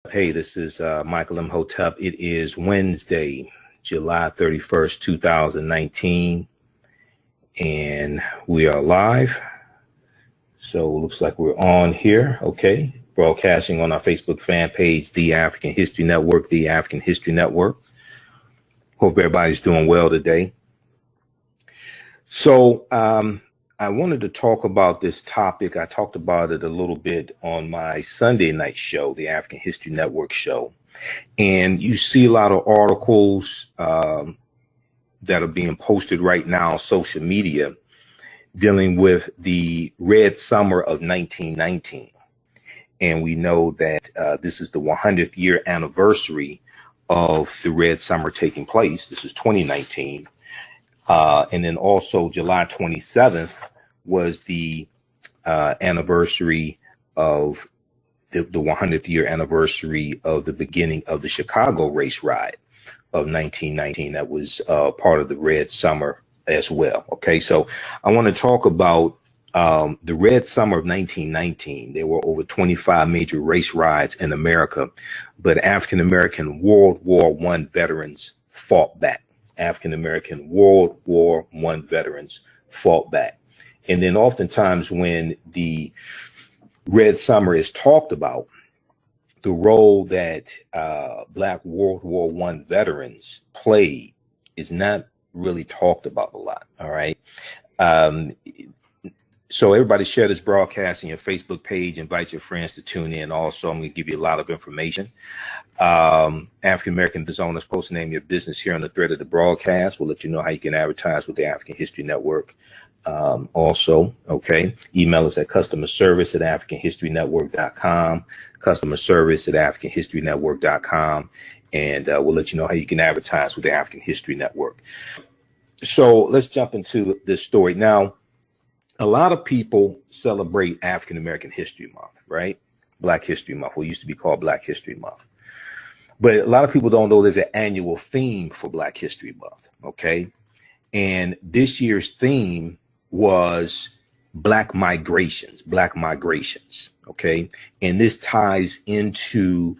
Hey, this is Michael Imhotep. It is Wednesday, July 31st, 2019, and we are live. So it looks like we're on here. Okay. Broadcasting on our Facebook fan page, The African History Network, The African History Network. Hope everybody's doing well today. So I wanted to talk about this topic. I talked about it a little bit on my Sunday night show, the African History Network show. And you see a lot of articles that are being posted right now on social media dealing with the Red Summer of 1919. And we know that this is the 100th year anniversary of the Red Summer taking place. This is 2019. And then also July 27th was the anniversary of the 100th year anniversary of the beginning of the Chicago race riot of 1919. That was part of the Red Summer as well. Okay, so I want to talk about the Red Summer of 1919. There were over 25 major race riots in America, but African-American World War I veterans fought back. African-American World War I veterans fought back. And then oftentimes when the Red Summer is talked about, the role that Black World War I veterans played is not really talked about a lot. All right. So everybody share this broadcast on your Facebook page, invite your friends to tune in. Also, I'm going to give you a lot of information. African-American business owners, post the name of your business here on the thread of the broadcast. We'll let you know how you can advertise with the African History Network. Also, okay, email us at customerservice@africanhistorynetwork.com, customerservice@africanhistorynetwork.com, and we'll let you know how you can advertise with the African History Network. So let's jump into this story. Now, a lot of people celebrate African-American History Month, right? Black History Month, what used to be called Black History Month. But a lot of people don't know there's an annual theme for Black History Month, okay? And this year's theme was Black migrations, okay? And this ties into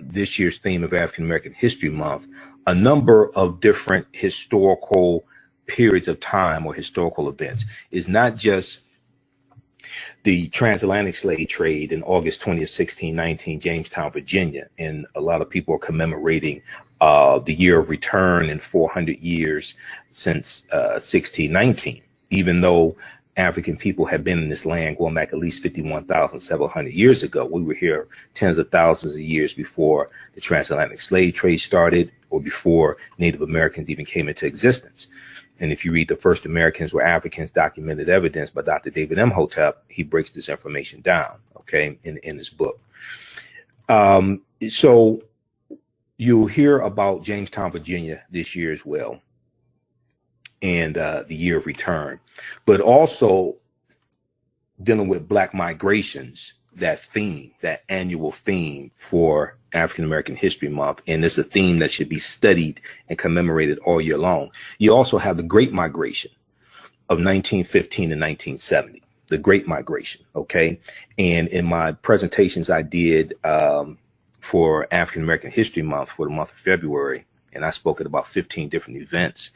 this year's theme of African-American History Month, a number of different historical periods of time or historical events. Is not just the transatlantic slave trade in August 20th, 1619, Jamestown, Virginia. And a lot of people are commemorating the year of return and 400 years since 1619, even though African people have been in this land going back at least 51,700 years ago. We were here tens of thousands of years before the transatlantic slave trade started or before Native Americans even came into existence. And if you read The First Americans Were Africans, Documented Evidence by Dr. David Imhotep, he breaks this information down, okay, in his book. So you'll hear about Jamestown, Virginia this year as well, and the year of return, but also dealing with Black migrations, that theme, that annual theme for African-American History Month. And it's a theme that should be studied and commemorated all year long. You also have the Great Migration of 1915 to 1970, the Great Migration, okay? And in my presentations I did for African-American History Month for the month of February, and I spoke at about 15 different events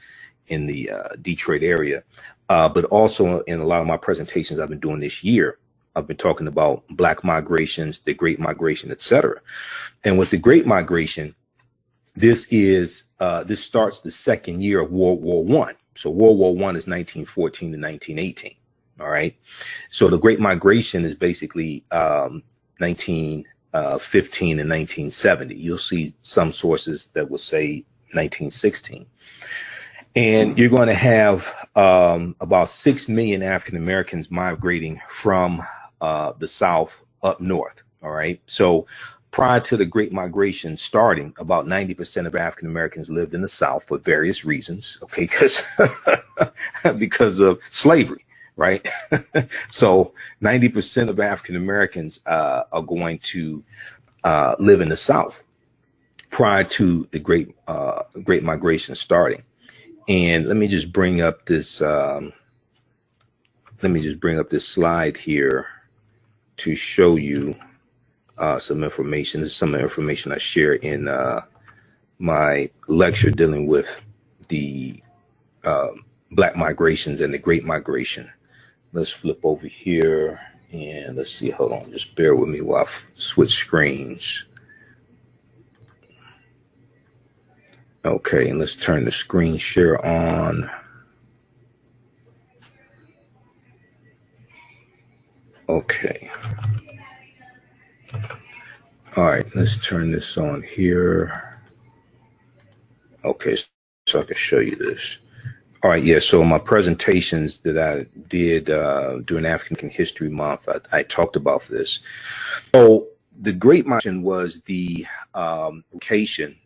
in the Detroit area, but also in a lot of my presentations I've been doing this year, I've been talking about Black migrations, the Great Migration, etc. And with the Great Migration, this starts the second year of World War I. So World War I is 1914 to 1918. All right. So the Great Migration is basically 1915 and 1970. You'll see some sources that will say 1916. And you're going to have about 6 million African Americans migrating from the South up north. All right. So prior to the Great Migration starting, about 90% of African Americans lived in the South for various reasons. OK, because of slavery. Right. So 90% of African Americans are going to live in the South prior to the Great Migration starting. And let me just bring up this slide here to show you some information. This is some information I share in my lecture dealing with the Black migrations and the Great Migration. Let's flip over here and let's see. Hold on, just bear with me while I switch screens. Okay, and let's turn the screen share on. Okay. All right, let's turn this on here. Okay, so I can show you this. All right, yeah, so my presentations that I did during African History Month, I talked about this. So the Great Migration was the location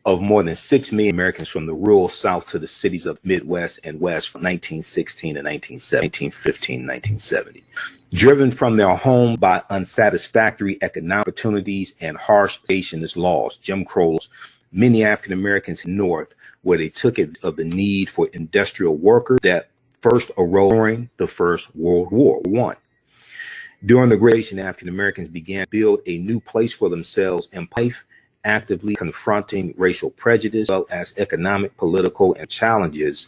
of more than 6 million Americans from the rural South to the cities of Midwest and West from 1916 to 1915, 1970. Driven from their home by unsatisfactory economic opportunities and harsh abolitionist laws, Jim Crow laws, many African Americans north, where they took it of the need for industrial workers that first arose during the First World War I. During the Great Migration, African Americans began to build a new place for themselves in life, actively confronting racial prejudice, as well as economic, political, and challenges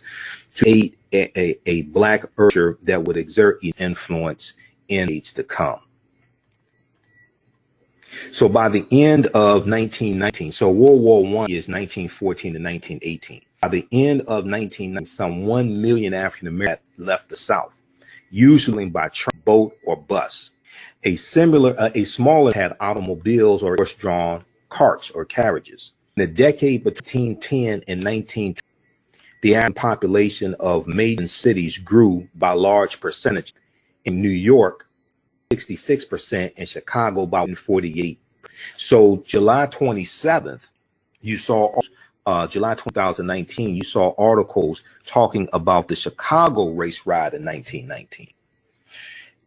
to aid a Black urger that would exert influence in age to come. So by the end of 1919, so World War I is 1914 to 1918. By the end of 1919, some 1 million African Americans left the South, usually by train, boat, or bus. A smaller had automobiles or horse-drawn carts or carriages. In the decade between 10 and 19, the African population of major cities grew by large percentage. In New York, 66%, and Chicago by 48%. So July 27th, you saw July 2019, you saw articles talking about the Chicago race riot in 1919.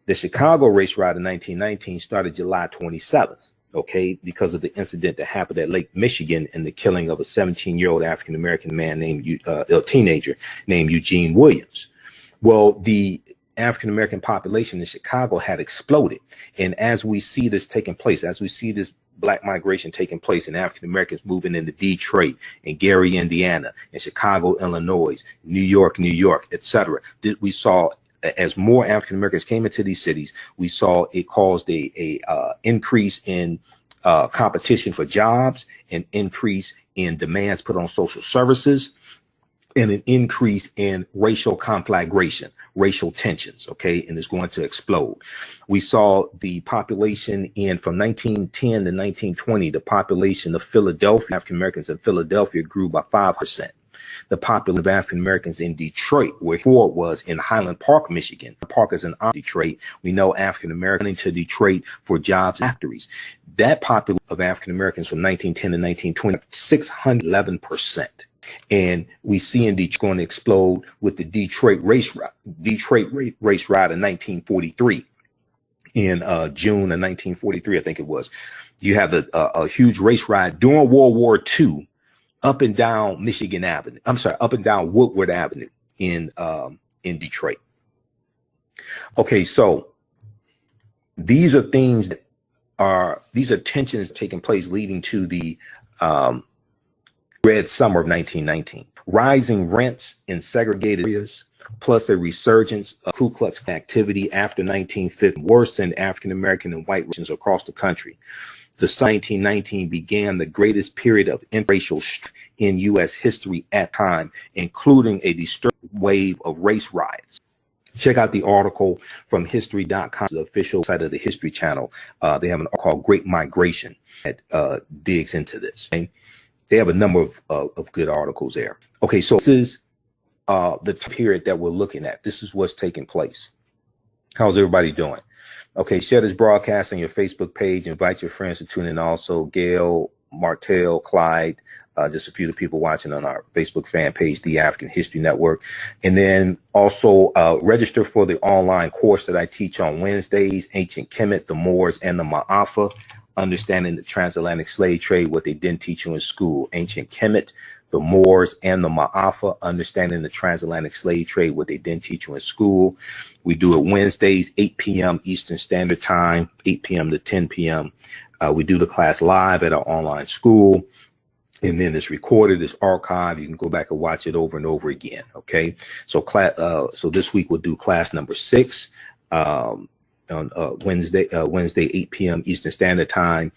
The Chicago race riot in 1919 started July 27th. Okay, because of the incident that happened at Lake Michigan and the killing of a 17-year-old African-American man named a teenager named Eugene Williams. Well, the African-American population in Chicago had exploded. And as we see this taking place, as we see this Black migration taking place and African-Americans moving into Detroit and Gary, Indiana, and Chicago, Illinois, New York, etc., we saw as more African Americans came into these cities, we saw it caused a increase in competition for jobs, an increase in demands put on social services, and an increase in racial conflagration, racial tensions, okay, and it's going to explode. We saw the population from 1910 to 1920, the population of Philadelphia, African Americans in Philadelphia grew by 5%. The population of African Americans in Detroit, where Ford was in Highland Park, Michigan. Park is in Detroit. We know African Americans to Detroit for jobs and factories. That population of African Americans from 1910 to 1920, 611%. And we see in Detroit going to explode with the Detroit race riot in 1943. In June of 1943, I think it was. You have a huge race riot during World War II. Up and down Michigan Avenue. Up and down Woodward Avenue in Detroit. Okay, so these are things that these are tensions taking place leading to the Red Summer of 1919. Rising rents in segregated areas, plus a resurgence of Ku Klux Klan activity after 1950 worsened African American and white relations across the country. The 1919 began the greatest period of interracial strife in U.S. history at time, including a disturbing wave of race riots. Check out the article from history.com, the official site of the History Channel. They have an article called Great Migration that digs into this. Okay? They have a number of good articles there. Okay, so this is the period that we're looking at. This is what's taking place. How's everybody doing? Okay, share this broadcast on your Facebook page. Invite your friends to tune in also. Gail, Martell, Clyde, just a few of the people watching on our Facebook fan page, The African History Network. And then also register for the online course that I teach on Wednesdays, Ancient Kemet, the Moors, and the Ma'afa. Understanding the Transatlantic Slave Trade, what they didn't teach you in school. Ancient Kemet, the Moors, and the Ma'afa. Understanding the Transatlantic Slave Trade, what they didn't teach you in school. We do it Wednesdays, 8 p.m. Eastern Standard Time, 8 p.m. to 10 p.m. We do the class live at our online school. And then it's recorded, it's archived. You can go back and watch it over and over again. Okay. So so this week we'll do class number 6. On Wednesday, 8 p.m. Eastern Standard Time.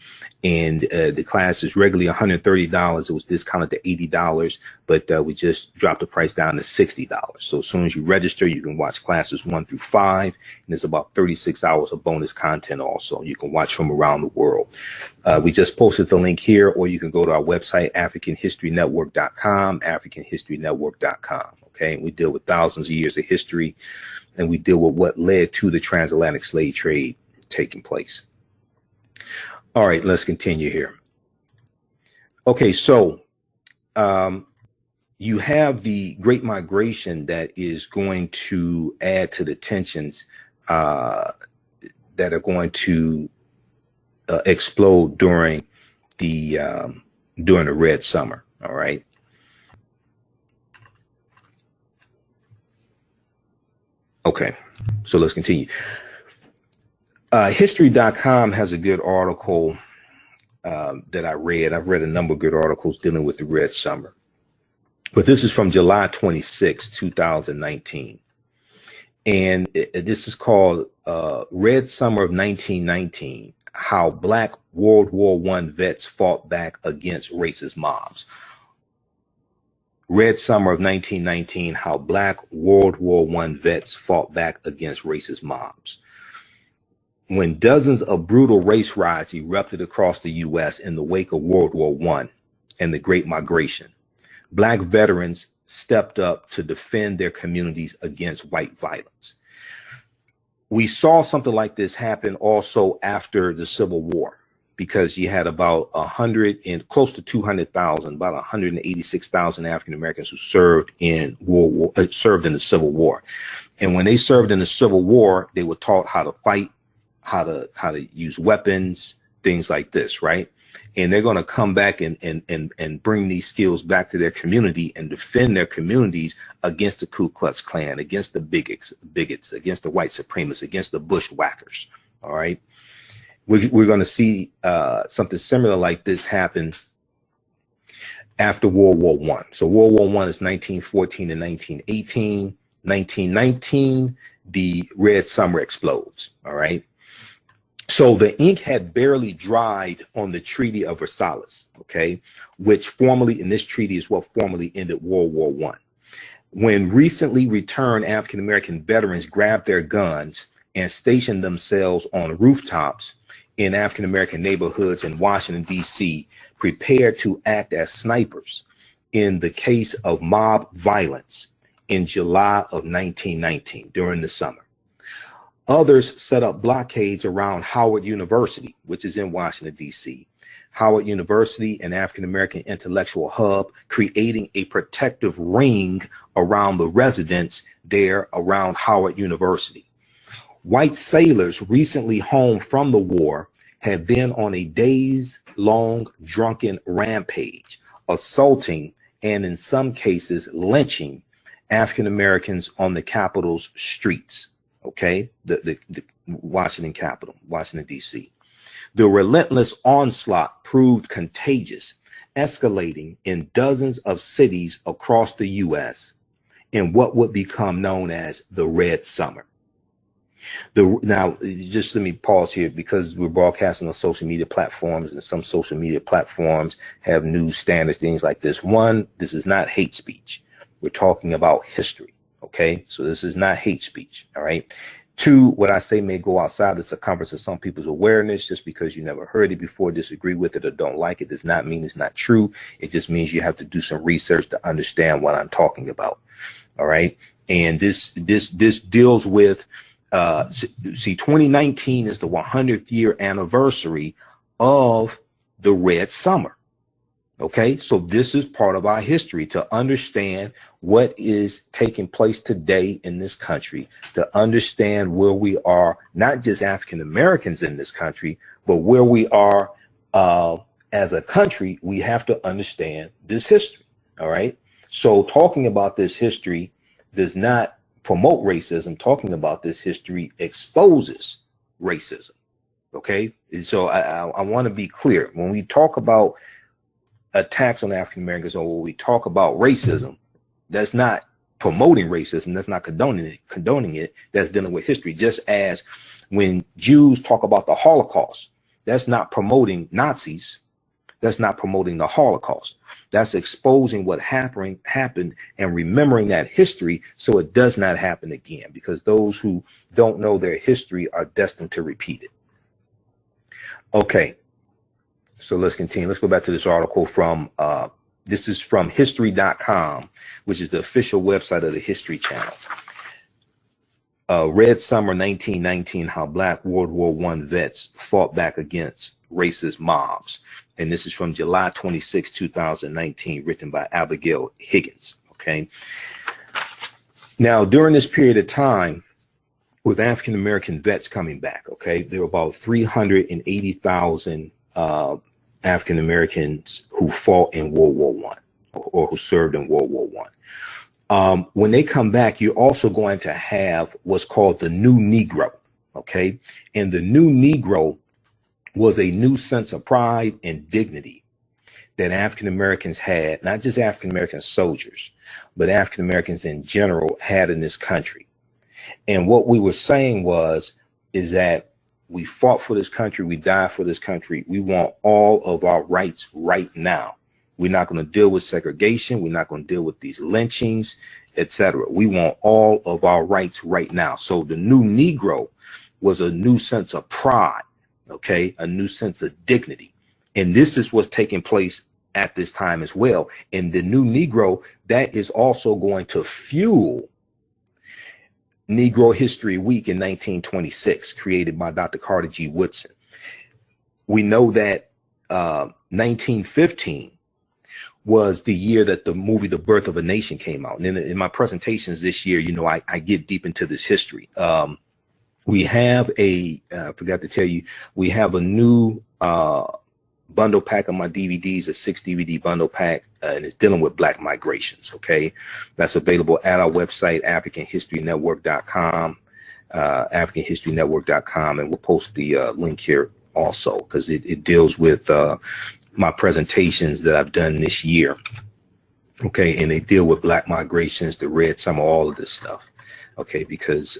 And the class is regularly $130. It was discounted to $80, but we just dropped the price down to $60. So as soon as you register, you can watch classes 1 through 5. And there's about 36 hours of bonus content also. You can watch from around the world. We just posted the link here, or you can go to our website, AfricanHistoryNetwork.com, AfricanHistoryNetwork.com. Okay. And we deal with thousands of years of history, and we deal with what led to the transatlantic slave trade taking place. All right, let's continue here. Okay, so you have the Great Migration that is going to add to the tensions that are going to explode during the Red Summer. All right. Okay, so let's continue. History.com has a good article that I read. I've read a number of good articles dealing with the Red Summer. But this is from July 26, 2019. And this is called Red Summer of 1919, How Black World War I Vets Fought Back Against Racist Mobs. Red Summer of 1919, How Black World War I Vets Fought Back Against Racist Mobs. When dozens of brutal race riots erupted across the U.S. in the wake of World War I and the Great Migration, Black veterans stepped up to defend their communities against white violence. We saw something like this happen also after the Civil War, because you had about 100 and close to 200,000, about 186,000 African Americans who served in served in the Civil War. And when they served in the Civil War, they were taught how to fight, how to use weapons, things like this, right? And they're going to come back and bring these skills back to their community and defend their communities against the Ku Klux Klan, against the bigots, against the white supremacists, against the bushwhackers. All right. We're going to see something similar like this happen after World War I. So World War I is 1914 to 1918. 1919, the Red Summer explodes. All right. So the ink had barely dried on the Treaty of Versailles, okay, which formally, in this treaty is what formally ended World War I. When recently returned African American veterans grabbed their guns and stationed themselves on rooftops in African American neighborhoods in Washington, D.C., prepared to act as snipers in the case of mob violence in July of 1919 during the summer. Others set up blockades around Howard University, which is in Washington, D.C. Howard University, an African American intellectual hub, creating a protective ring around the residents there around Howard University. White sailors recently home from the war had been on a days-long drunken rampage, assaulting and in some cases lynching African Americans on the Capitol's streets. Okay, the Washington Capitol, Washington, D.C. The relentless onslaught proved contagious, escalating in dozens of cities across the U.S. in what would become known as the Red Summer. Now, just let me pause here, because we're broadcasting on social media platforms, and some social media platforms have new standards, things like this. One, this is not hate speech. We're talking about history. Okay, so this is not hate speech. All right. Two, what I say may go outside the circumference of some people's awareness. Just because you never heard it before, disagree with it, or don't like it does not mean it's not true. It just means you have to do some research to understand what I'm talking about. All right. And this deals with, see, 2019 is the 100th year anniversary of the Red Summer. Okay, so this is part of our history to understand what is taking place today in this country, to understand where we are, not just African Americans in this country, but where we are as a country. We have to understand this history. All right. So talking about this history does not promote racism. Talking about this history exposes racism. Okay. And so I want to be clear when we talk about attacks on African Americans, or when we talk about racism, that's not promoting racism, that's not condoning it, that's dealing with history. Just as when Jews talk about the Holocaust, that's not promoting Nazis, that's not promoting the Holocaust, that's exposing what happened and remembering that history so it does not happen again, because those who don't know their history are destined to repeat it. Okay. So let's continue. Let's go back to this article from, this is from history.com, which is the official website of the History Channel. Red Summer 1919, How Black World War I Vets Fought Back Against Racist Mobs. And this is from July 26, 2019, written by Abigail Higgins. Okay. Now, during this period of time, with African American vets coming back, okay, there were about 380,000 African Americans who fought in World War I or who served in World War I. When they come back, you're also going to have what's called the new Negro. Okay. And the new Negro was a new sense of pride and dignity that African Americans had, not just African American soldiers, but African Americans in general had in this country. And what we were saying is that we fought for this country. We died for this country. We want all of our rights right now. We're not going to deal with segregation. We're not going to deal with these lynchings, etc. We want all of our rights right now. So the new Negro was a new sense of pride, okay, a new sense of dignity. And this is what's taking place at this time as well. And the new Negro, that is also going to fuel Negro History Week in 1926, created by Dr. Carter G. Woodson. We know that 1915 was the year that the movie The Birth of a Nation came out. And in my presentations this year, you know, I get deep into this history. We have I forgot to tell you, we have a new bundle pack of my DVDs, a 6 DVD bundle pack, and it's dealing with Black migrations. Okay. That's available at our website, AfricanHistoryNetwork.com, AfricanHistoryNetwork.com. And we'll post the link here also, because it deals with my presentations that I've done this year. Okay. And they deal with Black migrations, the Red Summer, all of this stuff. Okay. Because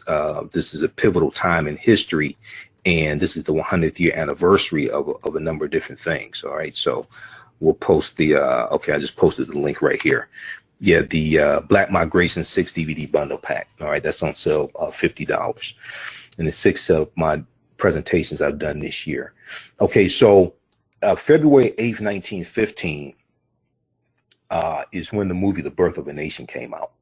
this is a pivotal time in history. And this is the 100th year anniversary of a number of different things. All right. So we'll post the, okay, I just posted the link right here. Yeah, the Black Migration 6 DVD bundle pack. All right. That's on sale, $50. And the 6 of my presentations I've done this year. Okay. So February 8th, 1915 is when the movie The Birth of a Nation came out.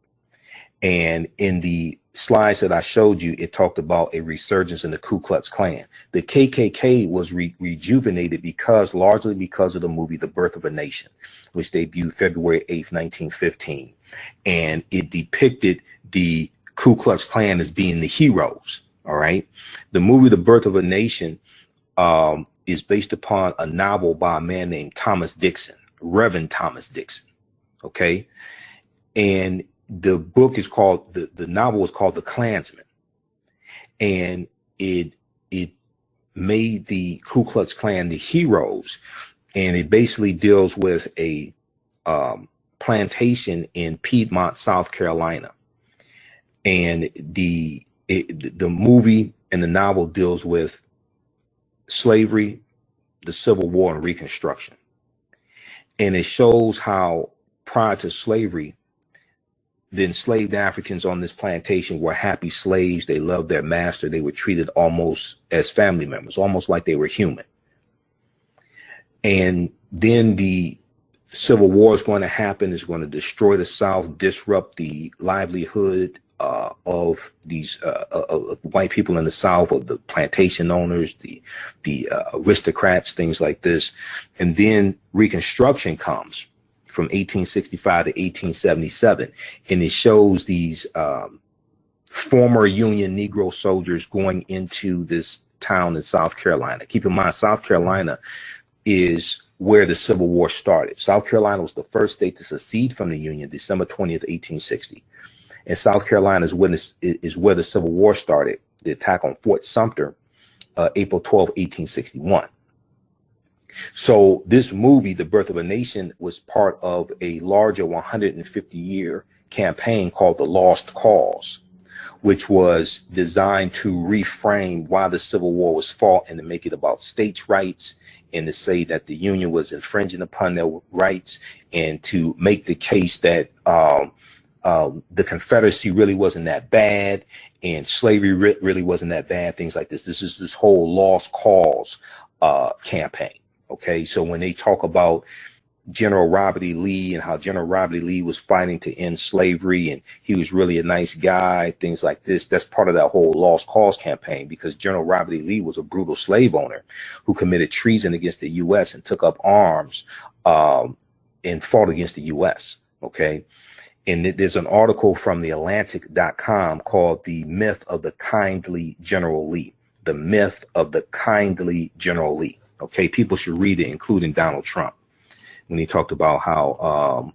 And in the slides that I showed you, it talked about a resurgence in the Ku Klux Klan. The KKK was rejuvenated largely because of the movie The Birth of a Nation, which debuted February 8th, 1915. And it depicted the Ku Klux Klan as being the heroes. All right. The movie The Birth of a Nation is based upon a novel by a man named Thomas Dixon, Reverend Thomas Dixon. Okay. And the book is called, the novel is called The Klansman, and it made the Ku Klux Klan the heroes, and it basically deals with a plantation in Piedmont, South Carolina, and the movie and the novel deals with slavery, the Civil War, and Reconstruction, and it shows how prior to slavery, the enslaved Africans on this plantation were happy slaves. They loved their master. They were treated almost as family members, almost like they were human. And then the Civil War is going to happen. It's going to destroy the South, disrupt the livelihood of these white people in the South, of the plantation owners, the aristocrats, things like this. And then Reconstruction comes from 1865 to 1877, and it shows these former Union Negro soldiers going into this town in South Carolina. Keep in mind, South Carolina is where the Civil War started. South Carolina was the first state to secede from the Union, December 20th, 1860. And South Carolina is where the Civil War started, the attack on Fort Sumter, April 12, 1861. So this movie, The Birth of a Nation, was part of a larger 150-year campaign called The Lost Cause, which was designed to reframe why the Civil War was fought and to make it about states' rights and to say that the Union was infringing upon their rights, and to make the case that the Confederacy really wasn't that bad and slavery really wasn't that bad, things like this. This is this whole lost cause campaign. Okay, so when they talk about General Robert E. Lee and how General Robert E. Lee was fighting to end slavery and he was really a nice guy, things like this, that's part of that whole lost cause campaign, because General Robert E. Lee was a brutal slave owner who committed treason against the U.S. and took up arms and fought against the U.S. Okay. And there's an article from the Atlantic.com called The Myth of the Kindly General Lee. The Myth of the Kindly General Lee. Okay. People should read it, including Donald Trump, when he talked about how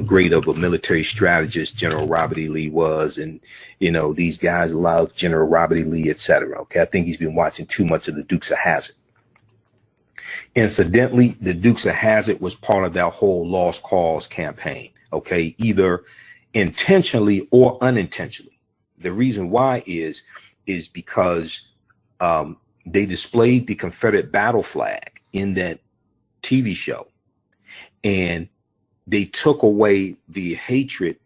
great of a military strategist General Robert E. Lee was. And, you know, these guys love General Robert E. Lee, etc. Okay. I think he's been watching too much of the Dukes of Hazzard. Incidentally, the Dukes of Hazzard was part of that whole lost cause campaign. Okay. Either intentionally or unintentionally. The reason why is because they displayed the Confederate battle flag in that TV show, and they took away the hatred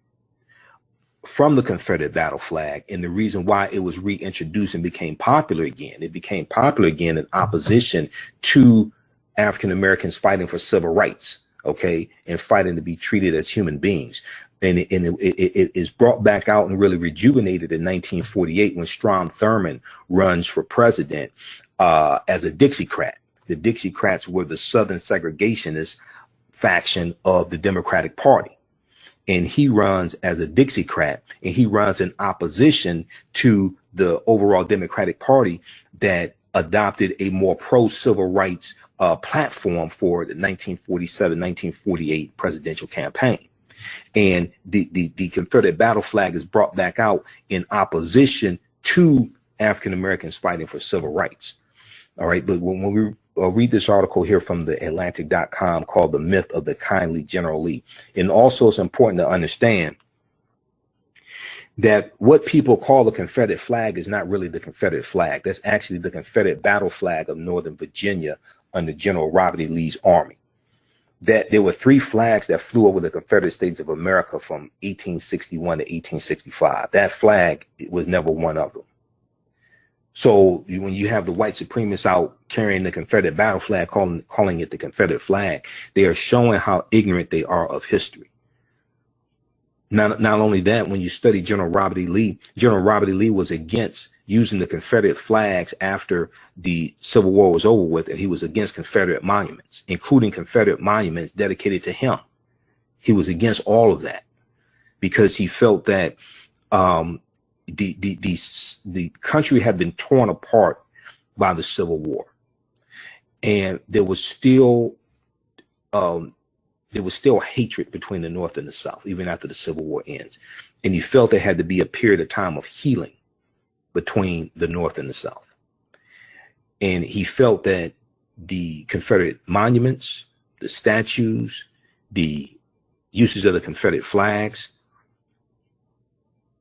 from the Confederate battle flag. And the reason why it was reintroduced and became popular again, it became popular again in opposition to African Americans fighting for civil rights, okay, and fighting to be treated as human beings. And it is brought back out and really rejuvenated in 1948 when Strom Thurmond runs for president as a Dixiecrat. The Dixiecrats were the Southern segregationist faction of the Democratic Party. And he runs as a Dixiecrat, and he runs in opposition to the overall Democratic Party that adopted a more pro-civil rights platform for the 1947-1948 presidential campaign. And the Confederate battle flag is brought back out in opposition to African Americans fighting for civil rights. All right. But when we read this article here from the Atlantic.com called The Myth of the Kindly General Lee. And also it's important to understand that what people call the Confederate flag is not really the Confederate flag. That's actually the Confederate battle flag of Northern Virginia under General Robert E. Lee's army. That there were three flags that flew over the Confederate States of America from 1861 to 1865. That flag was never one of them. So when you have the white supremacists out carrying the Confederate battle flag, calling it the Confederate flag, they are showing how ignorant they are of history. Not only that, when you study General Robert E. Lee was against using the Confederate flags after the Civil War was over with, and he was against Confederate monuments, including Confederate monuments dedicated to him. He was against all of that because he felt that the country had been torn apart by the Civil War, and there was still hatred between the North and the South, even after the Civil War ends. And he felt there had to be a period of time of healing between the North and the South. And he felt that the Confederate monuments, the statues, the usage of the Confederate flags,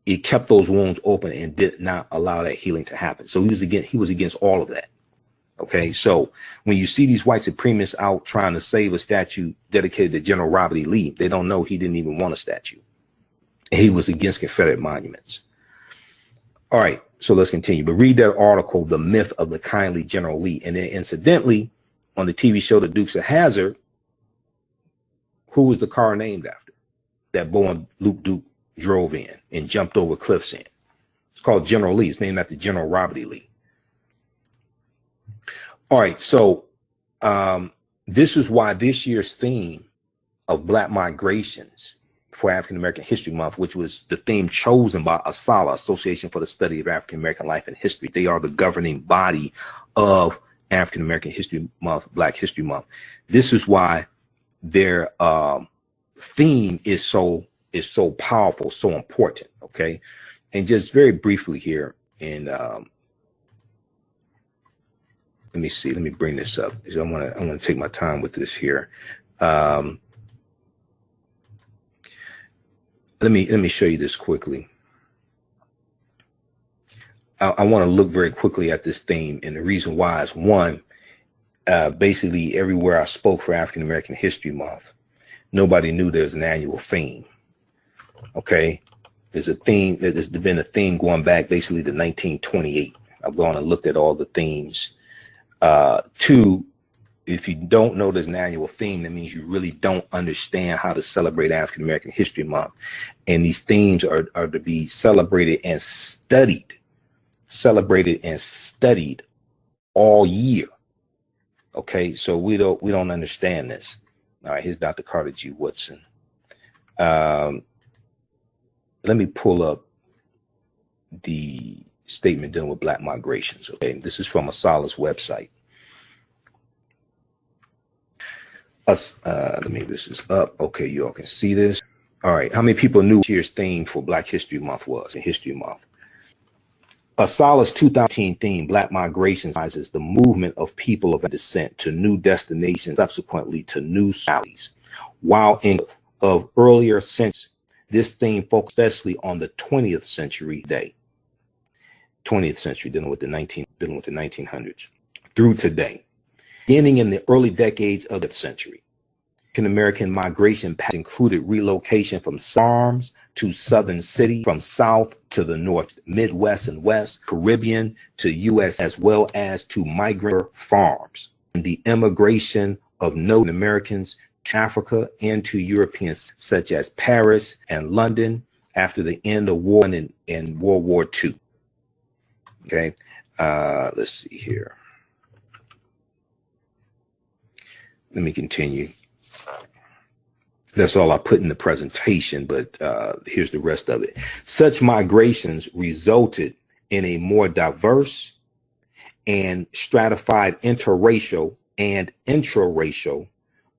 it kept those wounds open and did not allow that healing to happen. So he was against all of that. Okay, so when you see these white supremacists out trying to save a statue dedicated to General Robert E. Lee, they don't know he didn't even want a statue. And he was against Confederate monuments. All right, so let's continue. But read that article, The Myth of the Kindly General Lee. And then incidentally, on the TV show The Dukes of Hazzard, who was the car named after? That boy Luke Duke drove in and jumped over cliffs in. It's called General Lee. It's named after General Robert E. Lee. All right, so this is why this year's theme of Black migrations for African American History Month, which was the theme chosen by ASALH, Association for the Study of African American Life and History. They are the governing body of African American History Month, Black History Month. This is why their theme is so powerful, so important. Okay, and just very briefly here, and let me see. Let me bring this up. I want to take my time with this here. Let me show you this quickly. I want to look very quickly at this theme, and the reason why is one. Basically, everywhere I spoke for African American History Month, nobody knew there's an annual theme. Okay, there's a theme. There's been a theme going back basically to 1928. I've gone and looked at all the themes. Two, if you don't know there's an annual theme, that means you really don't understand how to celebrate African American History Month. And these themes are to be celebrated and studied all year. Okay, so we don't understand this. All right, here's Dr. Carter G. Woodson. Let me pull up the statement dealing with Black migrations. Okay, this is from ASALH's website. Let me, this is up. Okay, you all can see this. All right, how many people knew this year's theme for Black History Month was in History Month? ASALH's 2019 theme, Black migration, is the movement of people of descent to new destinations, subsequently to new societies. While in of earlier centuries, this theme focused especially on the 20th century day. 20th century, dealing with the 1900s through today. Beginning in the early decades of the century, African American migration patterns included relocation from farms to southern cities, from south to the north, Midwest and West, Caribbean to U.S., as well as to migrant farms, and the immigration of Native Americans to Africa and to Europeans such as Paris and London after the end of war and in World War II. Okay, let's see here. Let me continue. That's all I put in the presentation, but here's the rest of it. Such migrations resulted in a more diverse and stratified interracial and intraracial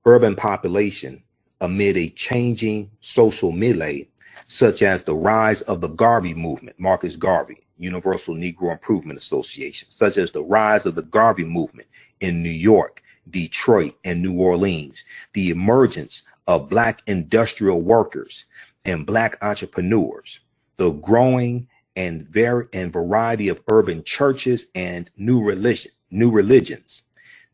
urban population amid a changing social milieu, such as the rise of the Garvey movement, Marcus Garvey, Universal Negro Improvement Association, such as the rise of the Garvey movement in New York, Detroit, and New Orleans, the emergence of Black industrial workers and Black entrepreneurs, the growing and variety of urban churches and new religions,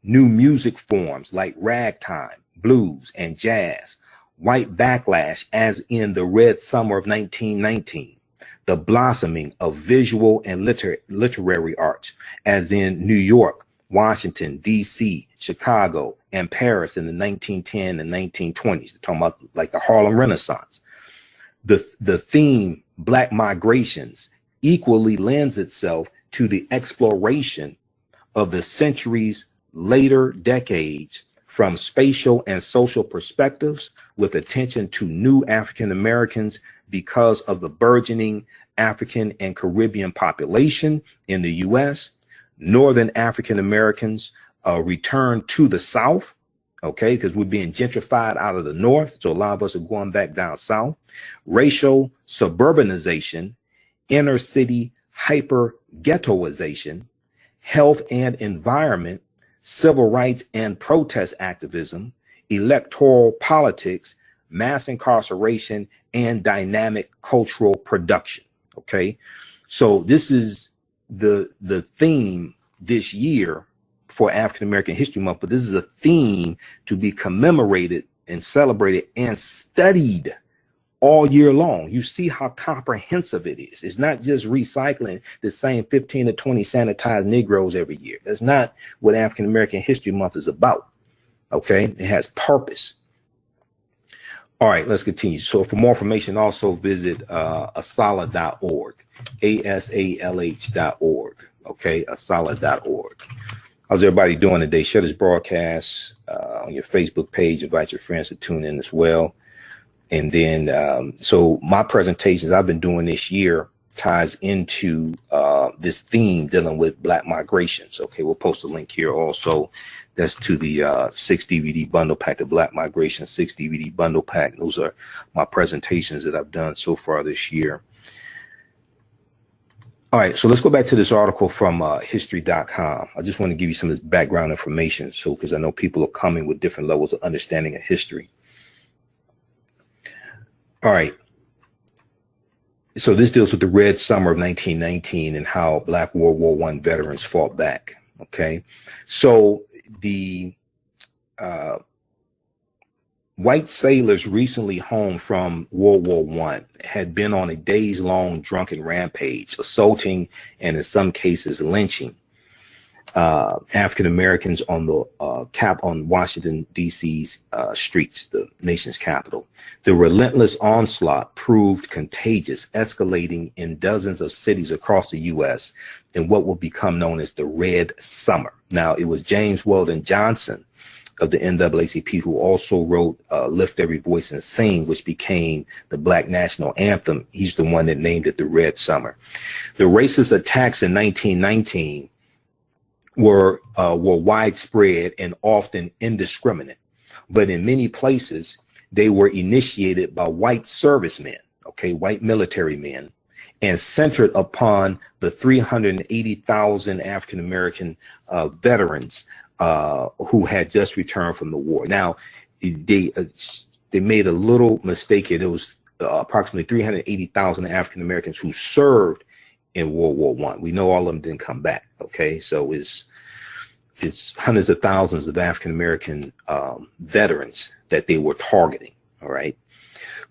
new music forms like ragtime, blues, and jazz, white backlash as in the Red Summer of 1919, the blossoming of visual and literary arts as in New York, Washington, D.C., Chicago, and Paris in the 1910 and 1920s. They're talking about like the Harlem Renaissance. The theme Black migrations equally lends itself to the exploration of the centuries later decades from spatial and social perspectives, with attention to new African Americans because of the burgeoning African and Caribbean population in the U.S., Northern African Americans return to the South, okay, because we're being gentrified out of the North, so a lot of us are going back down South. Racial suburbanization, inner city hyper ghettoization, health and environment, civil rights and protest activism, electoral politics, mass incarceration, and dynamic cultural production. Okay, so this is the theme this year for African American History Month, but this is a theme to be commemorated and celebrated and studied all year long. You see how comprehensive it is. It's not just recycling the same 15 to 20 sanitized Negroes every year. That's not what African American History Month is about. Okay, it has purpose. All right, let's continue. So for more information, also visit asala.org, asalh.org. Okay, asala.org. How's everybody doing today? Share this broadcast on your Facebook page. Invite your friends to tune in as well. And then, so my presentations I've been doing this year ties into this theme dealing with Black migrations. Okay, we'll post a link here also. That's to the 6 DVD bundle pack, the Black Migration 6 DVD bundle pack. Those are my presentations that I've done so far this year. All right, so let's go back to this article from history.com. I just want to give you some of this background information, so because I know people are coming with different levels of understanding of history. All right. So this deals with the Red Summer of 1919 and how Black World War I veterans fought back. Okay, so the white sailors recently home from World War I had been on a days-long drunken rampage, assaulting and in some cases lynching African Americans on the on Washington D.C.'s streets, the nation's capital. The relentless onslaught proved contagious, escalating in dozens of cities across the U.S. in what will become known as the Red Summer. Now, it was James Weldon Johnson of the NAACP who also wrote Lift Every Voice and Sing, which became the Black National Anthem. He's the one that named it the Red Summer. The racist attacks in 1919 were widespread and often indiscriminate, but in many places they were initiated by white servicemen, okay, white military men, and centered upon the 380,000 African American veterans who had just returned from the war. Now, they made a little mistake here. There was approximately 380,000 African Americans who served in World War I. We know all of them didn't come back. Okay, so it's hundreds of thousands of African American veterans that they were targeting. All right,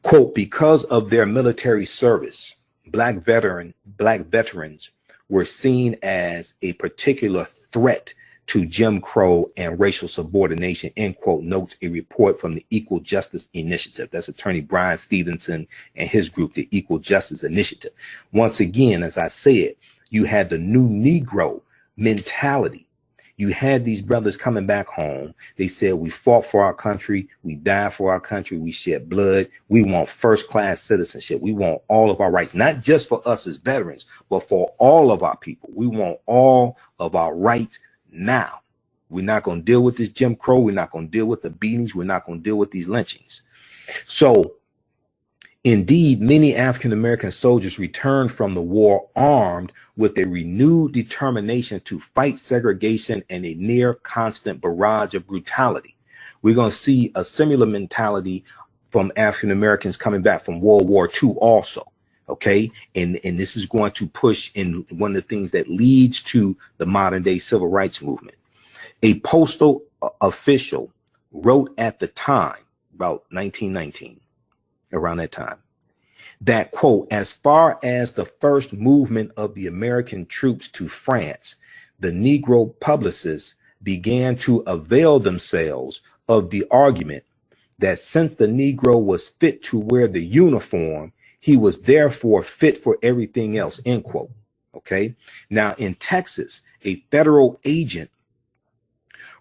quote, because of their military service, black veterans were seen as a particular threat to Jim Crow and racial subordination, end quote, notes a report from the Equal Justice Initiative. That's attorney Brian Stevenson and his group, the Equal Justice Initiative. Once again, as I said, you had the new Negro mentality. You had these brothers coming back home. They said, we fought for our country. We died for our country. We shed blood. We want first-class citizenship. We want all of our rights, not just for us as veterans, but for all of our people. We want all of our rights now. We're not going to deal with this Jim Crow. We're not going to deal with the beatings. We're not going to deal with these lynchings. So indeed, many African-American soldiers returned from the war armed with a renewed determination to fight segregation and a near constant barrage of brutality. We're going to see a similar mentality from African-Americans coming back from World War II also. Okay, and this is going to push in one of the things that leads to the modern day civil rights movement. A postal official wrote at the time, about 1919, around that time, that, quote, as far as the first movement of the American troops to France, the Negro publicists began to avail themselves of the argument that since the Negro was fit to wear the uniform, he was therefore fit for everything else, end quote. Okay. Now in Texas, a federal agent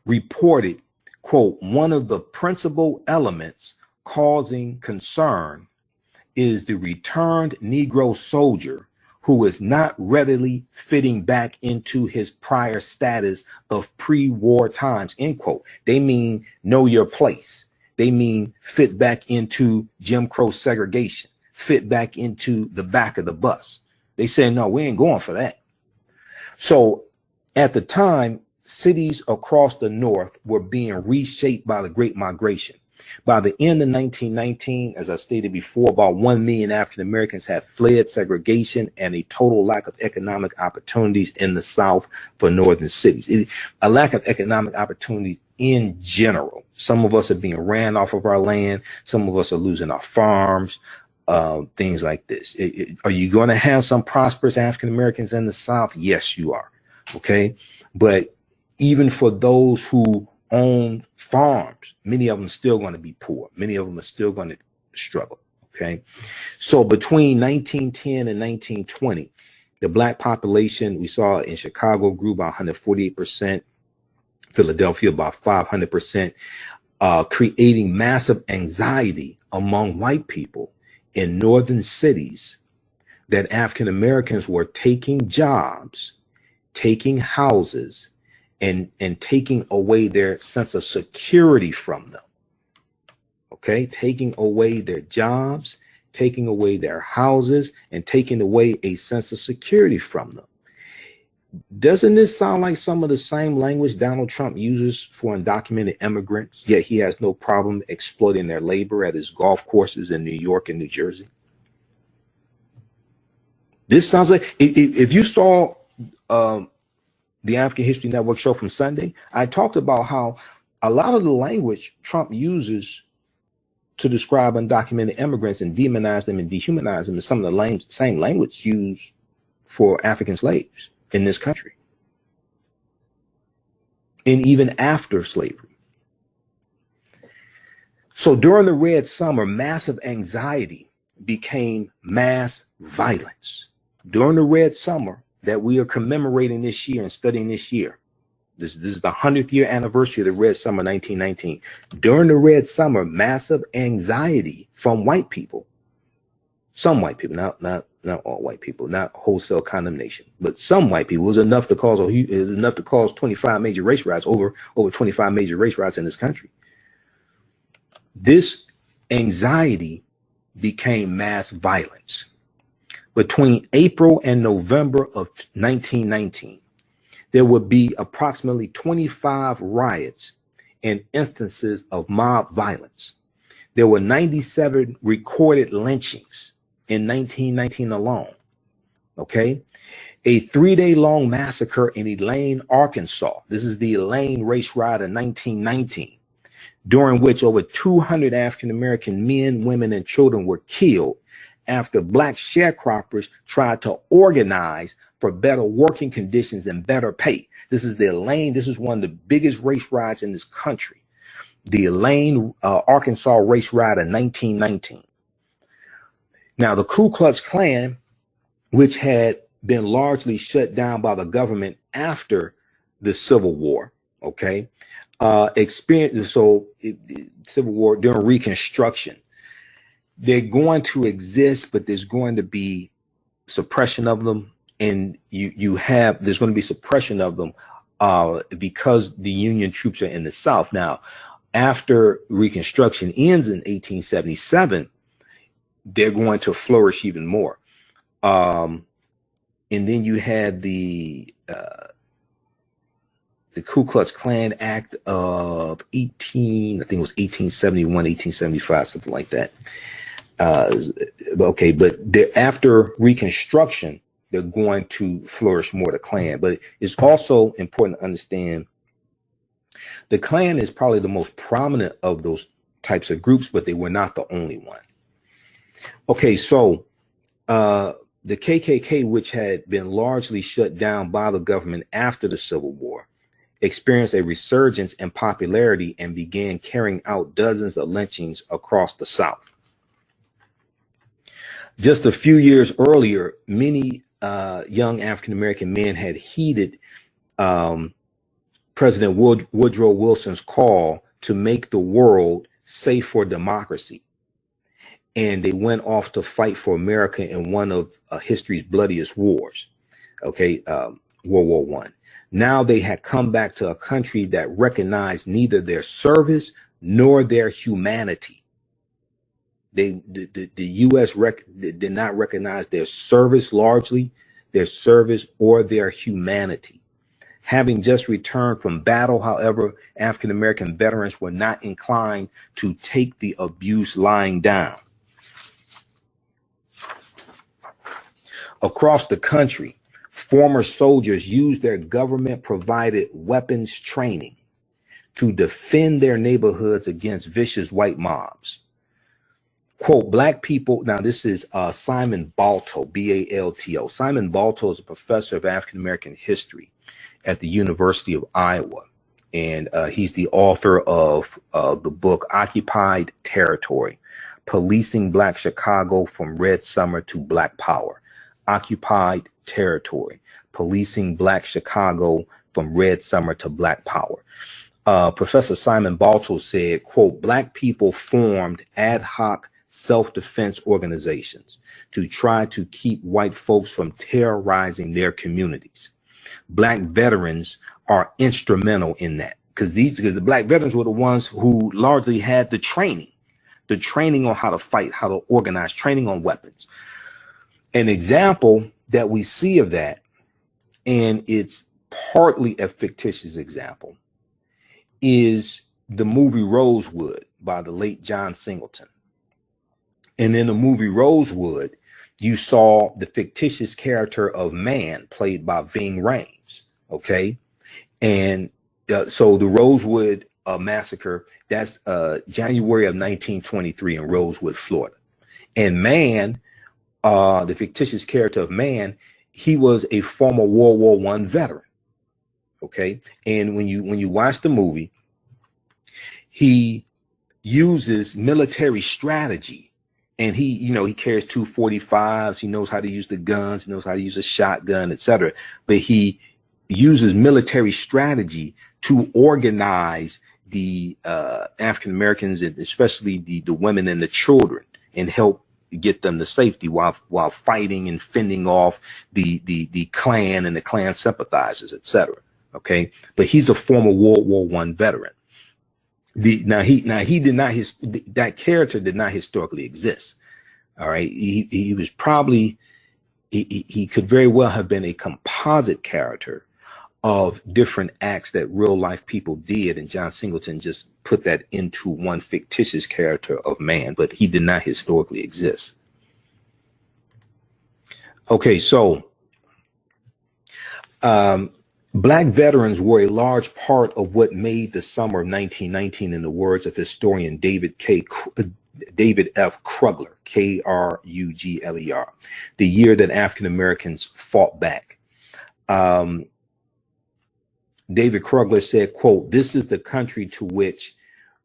reported, quote, one of the principal elements causing concern is the returned Negro soldier who is not readily fitting back into his prior status of pre-war times, end quote. They mean know your place. They mean fit back into Jim Crow segregation, fit back into the back of the bus. They said, no, we ain't going for that. So at the time, cities across the North were being reshaped by the Great Migration. By the end of 1919, as I stated before, about 1 million African Americans had fled segregation and a total lack of economic opportunities in the South for northern cities. A lack of economic opportunities in general. Some of us are being ran off of our land. Some of us are losing our farms. Things like this. Are you going to have some prosperous African Americans in the South? Yes, you are. Okay. But even for those who own farms, many of them are still going to be poor. Many of them are still going to struggle. Okay. So between 1910 and 1920, the black population we saw in Chicago grew by 148%, Philadelphia about 500%, creating massive anxiety among white people in northern cities that African Americans were taking jobs, taking houses, and taking away their sense of security from them. Okay, taking away their jobs, taking away their houses, and taking away a sense of security from them. Doesn't this sound like some of the same language Donald Trump uses for undocumented immigrants, yet he has no problem exploiting their labor at his golf courses in New York and New Jersey? This sounds like, if you saw the African History Network show from Sunday, I talked about how a lot of the language Trump uses to describe undocumented immigrants and demonize them and dehumanize them is some of the same language used for African slaves in this country, and even after slavery. So during the Red Summer, massive anxiety became mass violence. During the Red Summer that we are commemorating this year and studying this year, this is the 100th year anniversary of the Red Summer 1919. During the Red Summer, massive anxiety from white people, some white people, not all white people, not wholesale condemnation, but some white people, was enough to cause 25 major race riots, over 25 major race riots in this country. This anxiety became mass violence. Between April and November of 1919, there would be approximately 25 riots and instances of mob violence. There were 97 recorded lynchings in 1919 alone. Okay. A 3-day-long massacre in Elaine, Arkansas. This is the Elaine race riot of 1919, during which over 200 African-American men, women, and children were killed after black sharecroppers tried to organize for better working conditions and better pay. This is the Elaine. This is one of the biggest race riots in this country. The Elaine, Arkansas race riot of 1919. Now, the Ku Klux Klan, which had been largely shut down by the government after the Civil War, okay, Civil War during Reconstruction, they're going to exist, but there's going to be suppression of them. And there's going to be suppression of them because the Union troops are in the South. Now, after Reconstruction ends in 1877, they're going to flourish even more. And then you had the Ku Klux Klan Act of 1871, 1875, something like that. Okay, but after Reconstruction, they're going to flourish more, the Klan. But it's also important to understand the Klan is probably the most prominent of those types of groups, but they were not the only one. Okay, so the KKK, which had been largely shut down by the government after the Civil War, experienced a resurgence in popularity and began carrying out dozens of lynchings across the South. Just a few years earlier, many young African-American men had heeded President Woodrow Wilson's call to make the world safe for democracy. And they went off to fight for America in one of history's bloodiest wars, okay, World War I. Now they had come back to a country that recognized neither their service nor their humanity. The U.S. did not recognize their service largely, their service or their humanity. Having just returned from battle, however, African-American veterans were not inclined to take the abuse lying down. Across the country, former soldiers used their government-provided weapons training to defend their neighborhoods against vicious white mobs. Quote, black people, now this is Simon Balto, B-A-L-T-O. Simon Balto is a professor of African-American history at the University of Iowa. And he's the author of the book Occupied Territory, Policing Black Chicago from Red Summer to Black Power. Occupied Territory. Policing Black Chicago from Red Summer to Black Power. Professor Simon Balto said, quote, Black people formed ad hoc self-defense organizations to try to keep white folks from terrorizing their communities. Black veterans are instrumental in that because the Black veterans were the ones who largely had the training on how to fight, how to organize, training on weapons. An example that we see of that, and it's partly a fictitious example, is the movie Rosewood by the late John Singleton. And in the movie Rosewood, you saw the fictitious character of Man played by Ving Rhames. Okay. And so the Rosewood massacre, that's January of 1923 in Rosewood, Florida. And Man, the fictitious character of Man, he was a former World War I veteran. Okay. And when you watch the movie, he uses military strategy. And he carries 245s. He knows how to use the guns. He knows how to use a shotgun, etc. But he uses military strategy to organize the African Americans, and especially the women and the children, and help get them to safety while fighting and fending off the Klan and the Klan sympathizers, etc. Okay, but he's a former World War I veteran. That character did not historically exist. All right. He was probably, he could very well have been a composite character of different acts that real life people did. And John Singleton just put that into one fictitious character of Man, but he did not historically exist. Okay. So, Black veterans were a large part of what made the summer of 1919, in the words of historian David F. Krugler, Krugler, the year that African Americans fought back. David Krugler said, quote, "This is the country to which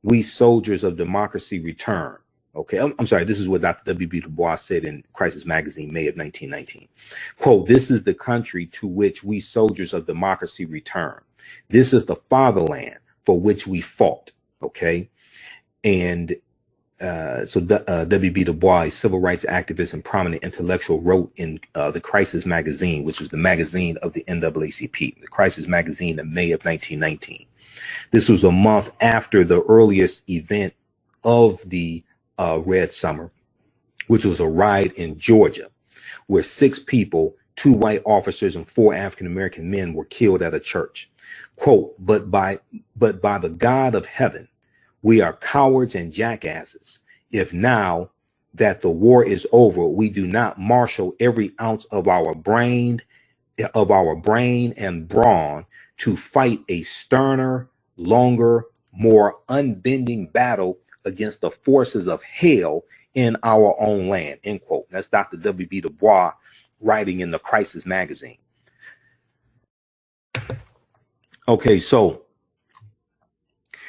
we soldiers of democracy return." Okay, I'm sorry. This is what Dr. W.B. Du Bois said in Crisis Magazine, May of 1919. Quote, "This is the country to which we soldiers of democracy return. This is the fatherland for which we fought." Okay. And so W.B. Du Bois, a civil rights activist and prominent intellectual, wrote in the Crisis Magazine, which was the magazine of the NAACP, the Crisis Magazine in May of 1919. This was a month after the earliest event of the Red Summer, which was a riot in Georgia, where 6 people, 2 white officers and 4 African-American men, were killed at a church. Quote, but by the God of heaven, we are cowards and jackasses if now that the war is over, we do not marshal every ounce of our brain and brawn to fight a sterner, longer, more unbending battle against the forces of hell in our own land, end quote. That's Dr. W.B. Du Bois writing in the Crisis Magazine. Okay, so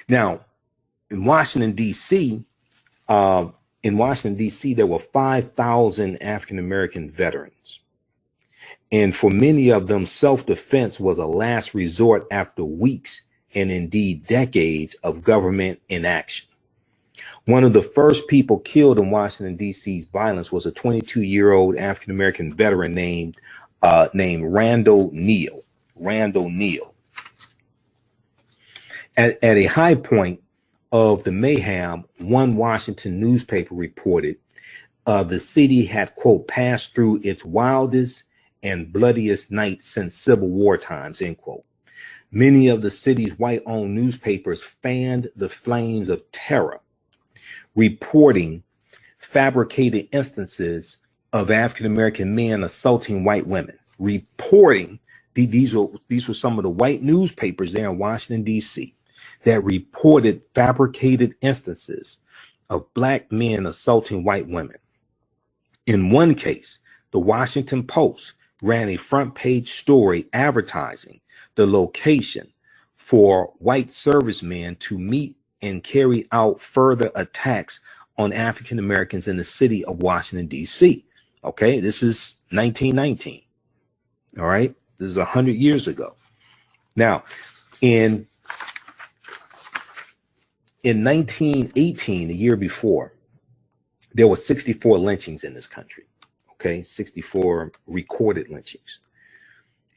now in Washington, D.C., there were 5,000 African-American veterans. And for many of them, self-defense was a last resort after weeks and indeed decades of government inaction. One of the first people killed in Washington, D.C.'s violence was a 22-year-old African-American veteran named Randall Neal. At a high point of the mayhem, one Washington newspaper reported the city had, quote, passed through its wildest and bloodiest night since Civil War times, end quote. Many of the city's white-owned newspapers fanned the flames of terror, reporting fabricated instances of African-American men assaulting white women. These were some of the white newspapers there in Washington, D.C. that reported fabricated instances of black men assaulting white women. In one case, the Washington Post ran a front page story advertising the location for white servicemen to meet and carry out further attacks on African Americans in the city of Washington, D.C. Okay, this is 1919. All right, this is 100 years ago. Now, in 1918, the year before, there were 64 lynchings in this country. Okay, 64 recorded lynchings.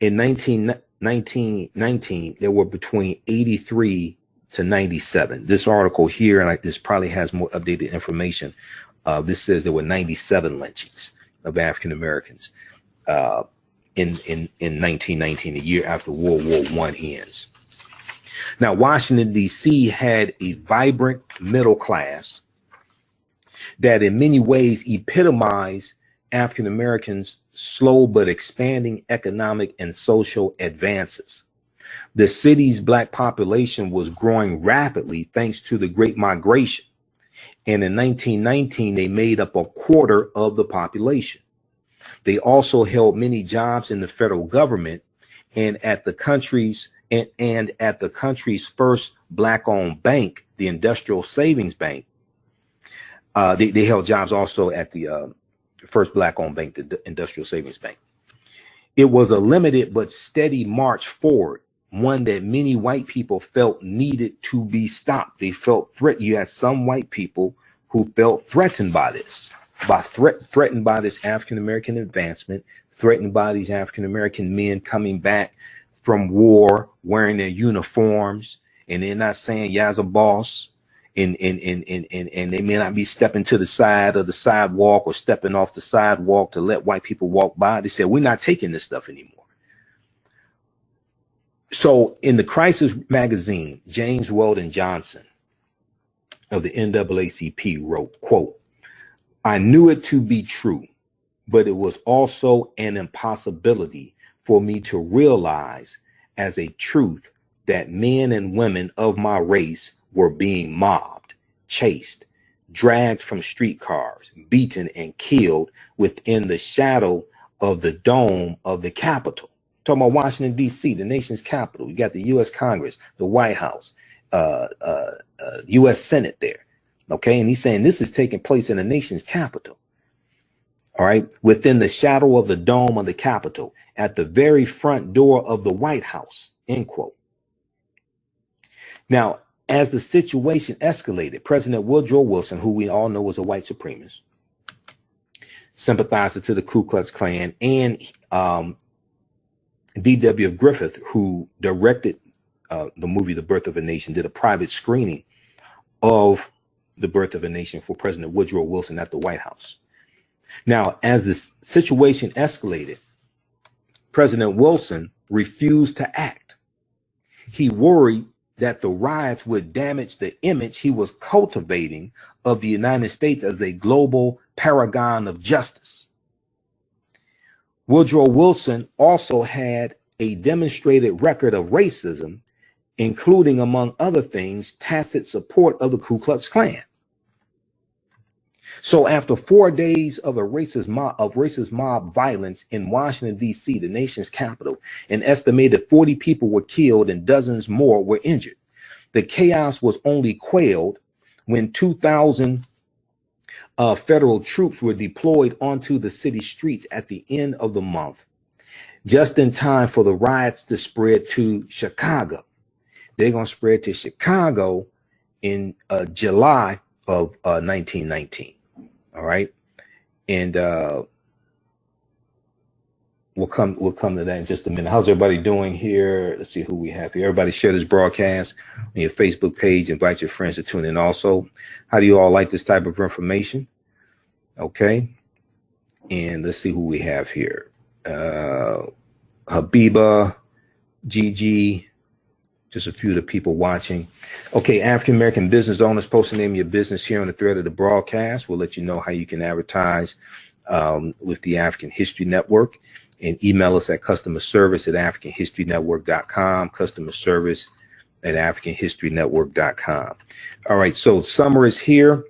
In 1919, there were between 83 to 97. This article here, and this probably has more updated information. This says there were 97 lynchings of African Americans in 1919, a year after World War I ends. Now, Washington, D.C. had a vibrant middle class that in many ways epitomized African Americans' slow but expanding economic and social advances. The city's black population was growing rapidly thanks to the Great Migration. And in 1919, they made up a quarter of the population. They also held many jobs in the federal government and at the country's first black-owned bank, the Industrial Savings Bank. They held jobs also at the first black-owned bank, the Industrial Savings Bank. It was a limited but steady march forward, one that many white people felt needed to be stopped. They felt threatened. You had some white people who felt threatened by this, threatened by this African-American advancement, threatened by these African-American men coming back from war wearing their uniforms, and they're not saying "Ya's a boss," and they may not be stepping to the side of the sidewalk or stepping off the sidewalk to let white people walk by. They said, "We're not taking this stuff anymore." So in the Crisis magazine, James Weldon Johnson of the NAACP wrote, quote, "I knew it to be true, but it was also an impossibility for me to realize as a truth that men and women of my race were being mobbed, chased, dragged from streetcars, beaten and killed within the shadow of the dome of the Capitol." Talking about Washington, D.C., the nation's capital. You got the U.S. Congress, the White House, U.S. Senate there. Okay. And he's saying this is taking place in the nation's capital. All right. Within the shadow of the dome of the Capitol, at the very front door of the White House, end quote. Now, as the situation escalated, President Woodrow Wilson, who we all know was a white supremacist, sympathizer to the Ku Klux Klan, and D.W. Griffith, who directed the movie The Birth of a Nation, did a private screening of The Birth of a Nation for President Woodrow Wilson at the White House. Now, as the situation escalated, President Wilson refused to act. He worried that the riots would damage the image he was cultivating of the United States as a global paragon of justice. Woodrow Wilson also had a demonstrated record of racism, including, among other things, tacit support of the Ku Klux Klan. So after 4 days of racist mob violence in Washington, D.C., the nation's capital, an estimated 40 people were killed and dozens more were injured. The chaos was only quelled when 2,000 federal troops were deployed onto the city streets at the end of the month, just in time for the riots to spread to Chicago. They're going to spread to Chicago in July of 1919. All right. And we'll come to that in just a minute. How's everybody doing here? Let's see who we have here. Everybody share this broadcast on your Facebook page. Invite your friends to tune in also. How do you all like this type of information? Okay. And let's see who we have here. Habiba, Gigi, just a few of the people watching. Okay, African-American business owners, post the name of your business here on the thread of the broadcast. We'll let you know how you can advertise with the African History Network, and email us at customerservice@africanhistorynetwork.com, customerservice@africanhistorynetwork.com. All right, so summer is here,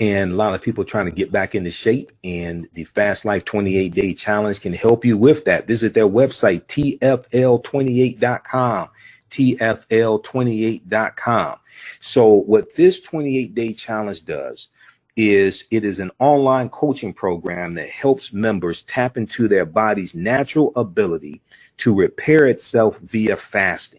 and a lot of people trying to get back into shape, and the Fast Life 28-Day Challenge can help you with that. Visit their website, tfl28.com. tfl28.com. So what this 28-day challenge does, it is an online coaching program that helps members tap into their body's natural ability to repair itself via fasting.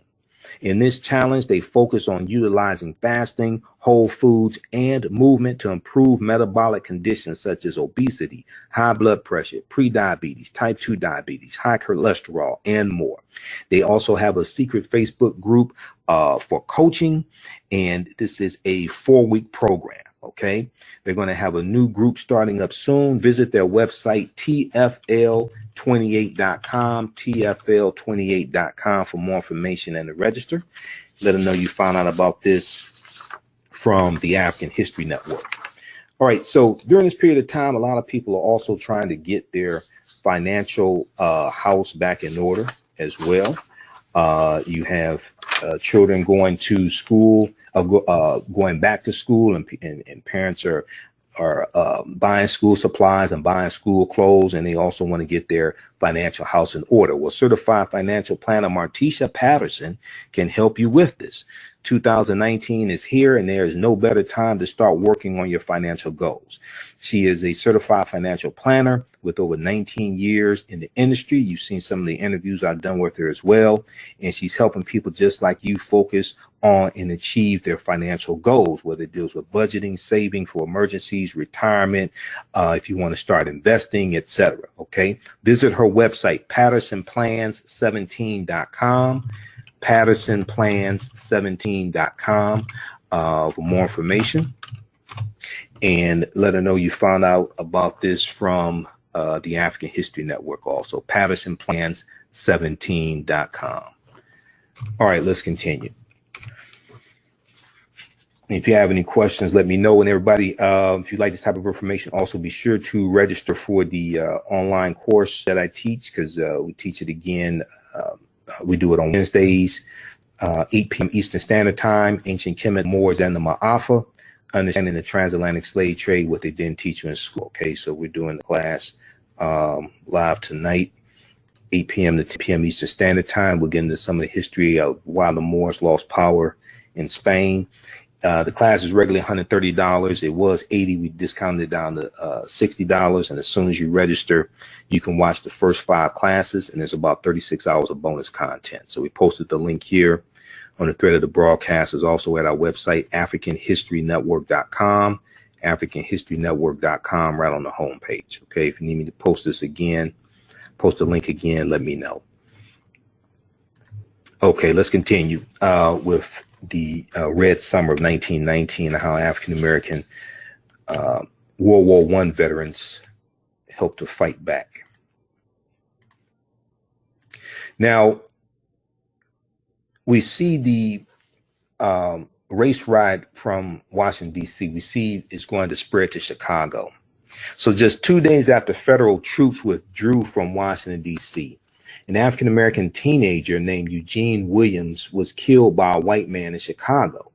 In this challenge, they focus on utilizing fasting, whole foods, and movement to improve metabolic conditions such as obesity, high blood pressure, prediabetes, type 2 diabetes, high cholesterol, and more. They also have a secret Facebook group for coaching, and this is a 4-week program. Okay, they're going to have a new group starting up soon. Visit their website, tfl28.com, tfl28.com for more information and to register. Let them know you found out about this from the African History Network. All right, so during this period of time, a lot of people are also trying to get their financial house back in order as well. You have children going to school, going back to school, and parents are buying school supplies and buying school clothes, and they also want to get their financial house in order. Well, certified financial planner Martisha Patterson can help you with this. 2019 is here, and there is no better time to start working on your financial goals. She is a certified financial planner with over 19 years in the industry. You've seen some of the interviews I've done with her as well, and she's helping people just like you focus on and achieve their financial goals, whether it deals with budgeting, saving for emergencies, retirement, if you want to start investing, etc. Okay, visit her website, pattersonplans17.com. pattersonplans17.com for more information, and let her know you found out about this from the African History Network also, pattersonplans17.com. All right, let's continue. If you have any questions, let me know. And everybody, if you like this type of information, also be sure to register for the online course that I teach, because we teach it again. We do it on Wednesdays, 8 p.m. Eastern Standard Time, Ancient Kemet, Moors, and the Ma'afa, Understanding the Transatlantic Slave Trade, what they didn't teach you in school. Okay, so we're doing the class live tonight, 8 p.m. to 10 p.m. Eastern Standard Time. We'll get into some of the history of why the Moors lost power in Spain. The class is regularly $130. It was $80. We discounted it down to $60. And as soon as you register, you can watch the first 5 classes, and there's about 36 hours of bonus content. So we posted the link here on the thread of the broadcast. Is also at our website, AfricanHistoryNetwork.com, AfricanHistoryNetwork.com, right on the homepage. Okay, if you need me to post this again, post the link again, let me know. Okay, let's continue with the Red Summer of 1919 and how African-American World War I veterans helped to fight back. Now, we see the race riot from Washington, D.C. We see it's going to spread to Chicago. So just 2 days after federal troops withdrew from Washington, D.C., an African-American teenager named Eugene Williams was killed by a white man in Chicago,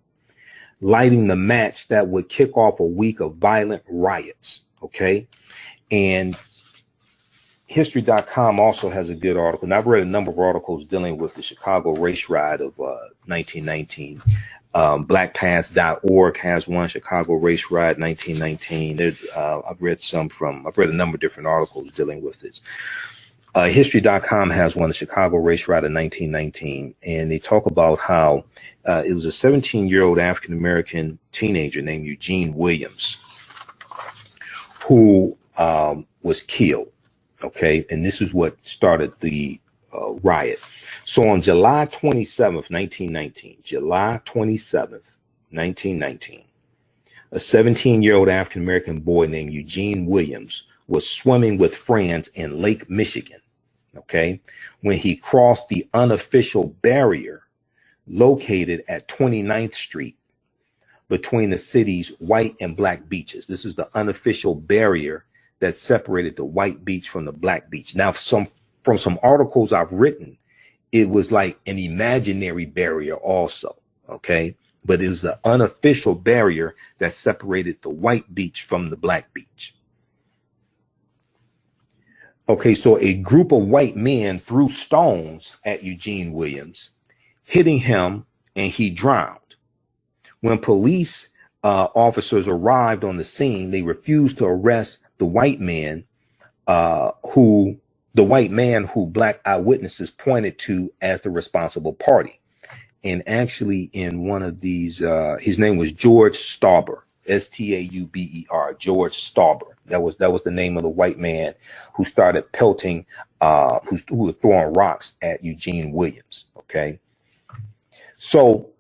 lighting the match that would kick off a week of violent riots. Okay. And History.com also has a good article. And I've read a number of articles dealing with the Chicago race riot of 1919. BlackPants.org has one, Chicago race riot 1919. I've read a number of different articles dealing with this. History.com has one, the Chicago race riot of 1919, and they talk about how it was a 17-year-old African-American teenager named Eugene Williams who was killed. Okay, and this is what started the riot. So on July 27th, 1919, July 27th, 1919, a 17-year-old African-American boy named Eugene Williams was swimming with friends in Lake Michigan. Okay, when he crossed the unofficial barrier located at 29th Street between the city's white and black beaches. This is the unofficial barrier that separated the white beach from the black beach. Now, from some articles I've written, it was like an imaginary barrier also. Okay, but it was the unofficial barrier that separated the white beach from the black beach. Okay, so a group of white men threw stones at Eugene Williams, hitting him, and he drowned. When police officers arrived on the scene, they refused to arrest the white man who black eyewitnesses pointed to as the responsible party. And actually, in one of these, his name was George Stauber, Stauber, George Stauber. That was the name of the white man who started pelting, who was throwing rocks at Eugene Williams. Okay, so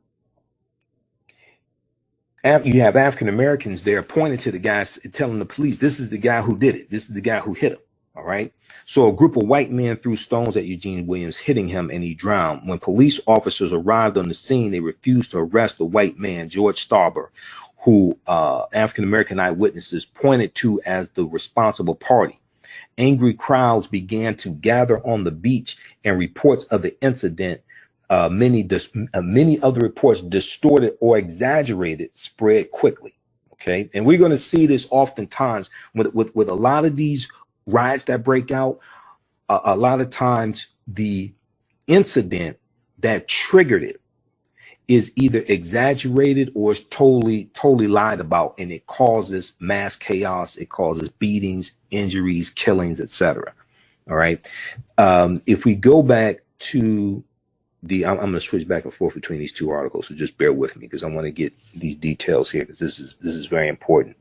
you have African Americans there pointing to the guys, telling the police, "This is the guy who did it. This is the guy who hit him." All right. So a group of white men threw stones at Eugene Williams, hitting him, and he drowned. When police officers arrived on the scene, they refused to arrest the white man, George Stauber, who African-American eyewitnesses pointed to as the responsible party. Angry crowds began to gather on the beach, and reports of the incident, many other reports distorted or exaggerated, spread quickly. Okay. And we're going to see this oftentimes with a lot of these riots that break out. A lot of times the incident that triggered it is either exaggerated or is totally lied about, and it causes mass chaos. It causes beatings, injuries, killings, etc. All right. If we go back to I'm going to switch back and forth between these two articles, so just bear with me because I want to get these details here, because this is very important.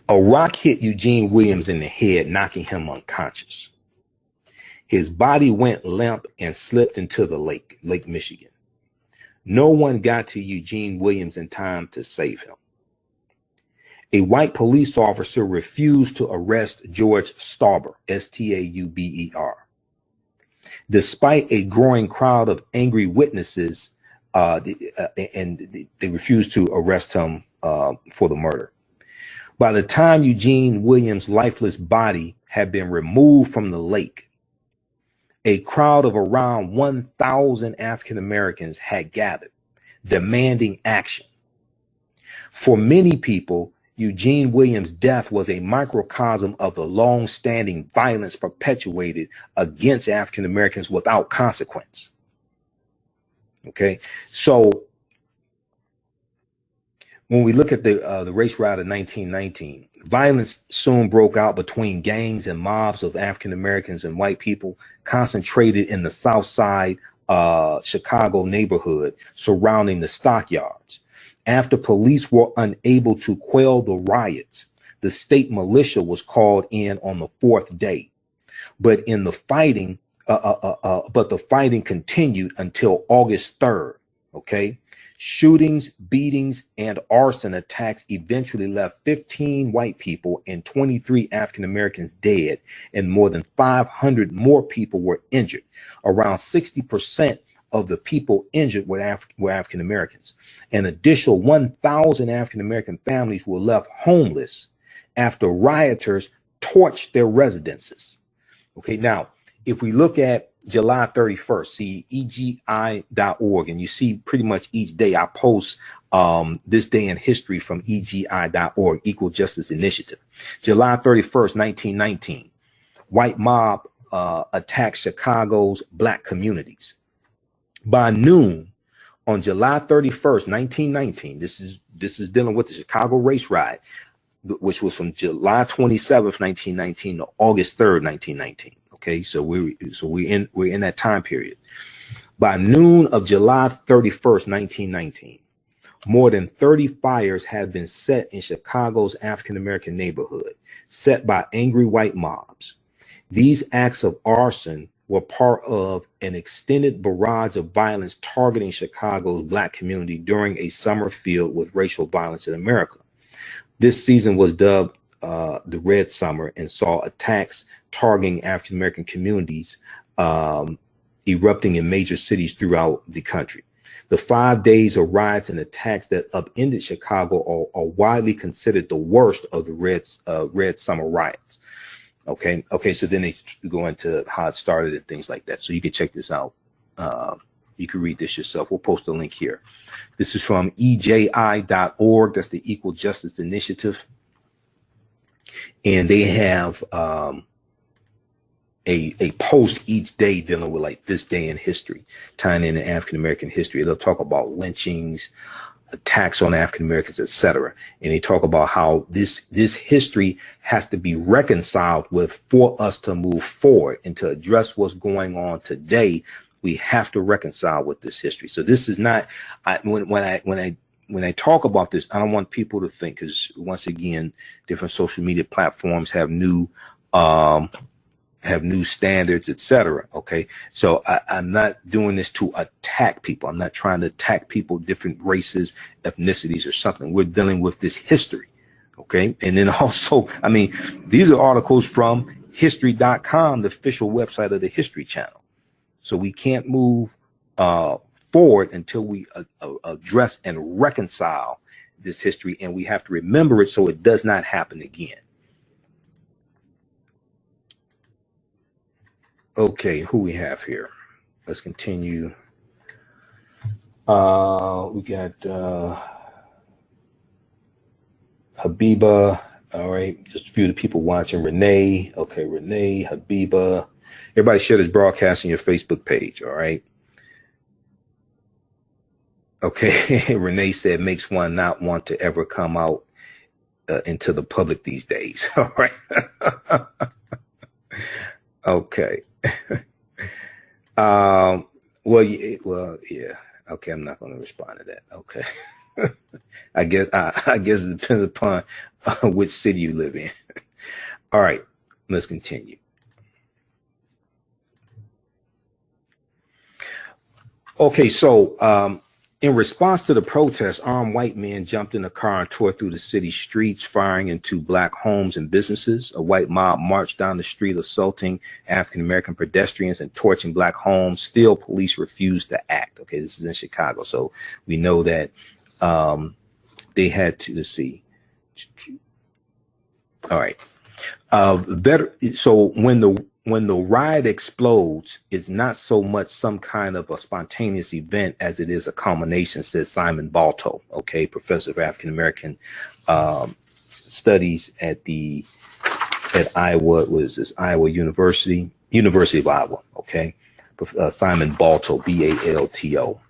A rock hit Eugene Williams in the head, knocking him unconscious. His body went limp and slipped into the Lake Michigan. No one got to Eugene Williams in time to save him. A white police officer refused to arrest George Stauber, Stauber. Despite a growing crowd of angry witnesses, and they refused to arrest him for the murder. By the time Eugene Williams' lifeless body had been removed from the lake, a crowd of around 1,000 African Americans had gathered, demanding action. For many people, Eugene Williams' death was a microcosm of the long-standing violence perpetuated against African Americans without consequence. Okay, so when we look at the race riot of 1919, violence soon broke out between gangs and mobs of African Americans and white people, concentrated in the South Side Chicago neighborhood surrounding the stockyards. After police were unable to quell the riots, the state militia was called in on the fourth day. But the fighting continued until August 3rd. Okay. Shootings, beatings, and arson attacks eventually left 15 white people and 23 African Americans dead, and more than 500 more people were injured. Around 60% of the people injured were African Americans. An additional 1,000 African American families were left homeless after rioters torched their residences. Okay, now, if we look at July 31st, see EGI.org, and you see pretty much each day I post this day in history from EGI.org, Equal Justice Initiative. July 31st, 1919, white mob attacked Chicago's black communities. By noon on July 31st, 1919, this is dealing with the Chicago race riot, which was from July 27th, 1919 to August 3rd, 1919. Okay, so we're in that time period. By noon of July 31st, 1919, more than 30 fires had been set in Chicago's African American neighborhood, set by angry white mobs. These acts of arson were part of an extended barrage of violence targeting Chicago's black community during a summer filled with racial violence in America. This season was dubbed the Red Summer, and saw attacks targeting African American communities erupting in major cities throughout the country. The 5 days of riots and attacks that upended Chicago are widely considered the worst of the Red Summer riots. Okay, so then they go into how it started and things like that. So you can check this out. You can read this yourself. We'll post a link here. This is from EJI.org. That's the Equal Justice Initiative. And they have a post each day dealing with like this day in history, tying into African American history. They'll talk about lynchings, attacks on African Americans, etc. And they talk about how this history has to be reconciled with for us to move forward and to address what's going on today. We have to reconcile with this history. So this is not when I talk about this, I don't want people to think, because once again, different social media platforms have new standards, etc. Okay, so I'm not doing this to attack people. I'm not trying to attack people, different races, ethnicities, or something. We're dealing with this history. Okay, and then also, I mean, these are articles from history.com, the official website of the History Channel. So we can't move forward until we address and reconcile this history, and we have to remember it so it does not happen again. Okay, who we have here? Let's continue. We got Habiba. All right, just a few of the people watching. Renee. Okay, Renee, Habiba. Everybody share this broadcast on your Facebook page. All right. Okay, Renee said makes one not want to ever come out into the public these days. All right. Okay. Well, yeah. Okay, I'm not going to respond to that. Okay. I guess it depends upon which city you live in. All right, let's continue. Okay, so in response to the protests, armed white men jumped in a car and tore through the city streets, firing into black homes and businesses. A white mob marched down the street, assaulting African-American pedestrians and torching black homes. Still, police refused to act. Okay, this is in Chicago. So we know that they had to, let's see. All right. So when the riot explodes, it's not so much some kind of a spontaneous event as it is a culmination, says Simon Balto, okay, professor of African American studies at Iowa. What is this? Iowa University of Iowa. Okay, Simon Balto, Balto,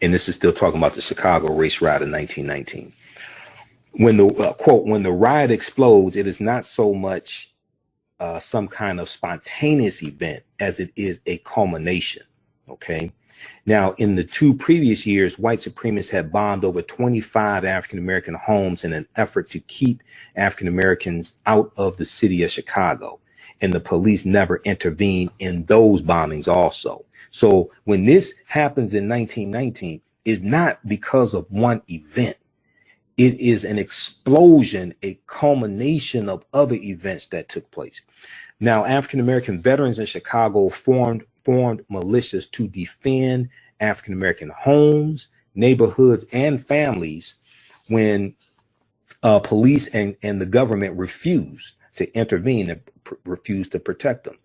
and this is still talking about the Chicago race riot in 1919. When the quote, when the riot explodes, it is not so much some kind of spontaneous event as it is a culmination. Okay. Now, in the 2 previous years, white supremacists had bombed over 25 African-American homes in an effort to keep African-Americans out of the city of Chicago. And the police never intervened in those bombings also. So when this happens in 1919, it's not because of one event. It is an explosion, a culmination of other events that took place. Now, African-American veterans in Chicago formed militias to defend African-American homes, neighborhoods, and families when police and the government refused to intervene and refused to protect them.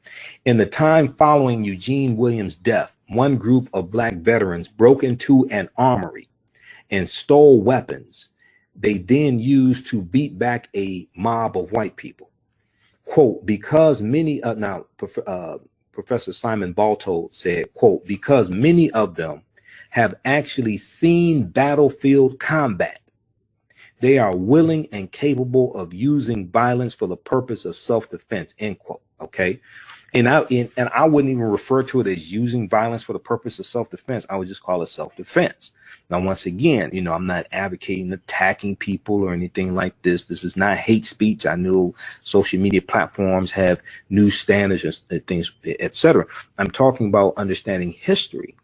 In the time following Eugene Williams' death, one group of black veterans broke into an armory and stole weapons they then used to beat back a mob of white people. Quote, because many, Professor Simon Balto said, quote, because many of them have actually seen battlefield combat, they are willing and capable of using violence for the purpose of self-defense, end quote. Okay. And I wouldn't even refer to it as using violence for the purpose of self-defense. I would just call it self-defense. Now, once again, I'm not advocating attacking people or anything like this. This is not hate speech. I know social media platforms have new standards and things, etc. I'm talking about understanding history.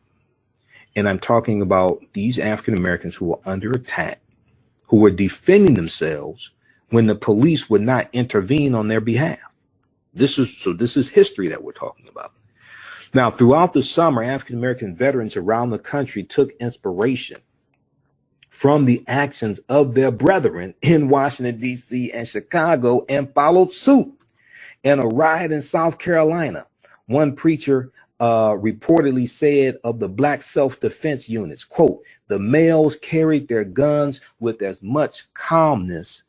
And I'm talking about these African Americans who were under attack, who were defending themselves when the police would not intervene on their behalf. This is history that we're talking about. Now, throughout the summer, African-American veterans around the country took inspiration from the actions of their brethren in Washington, D.C. and Chicago and followed suit. In a riot in South Carolina, one preacher reportedly said of the black self-defense units, quote, the males carried their guns with as much calmness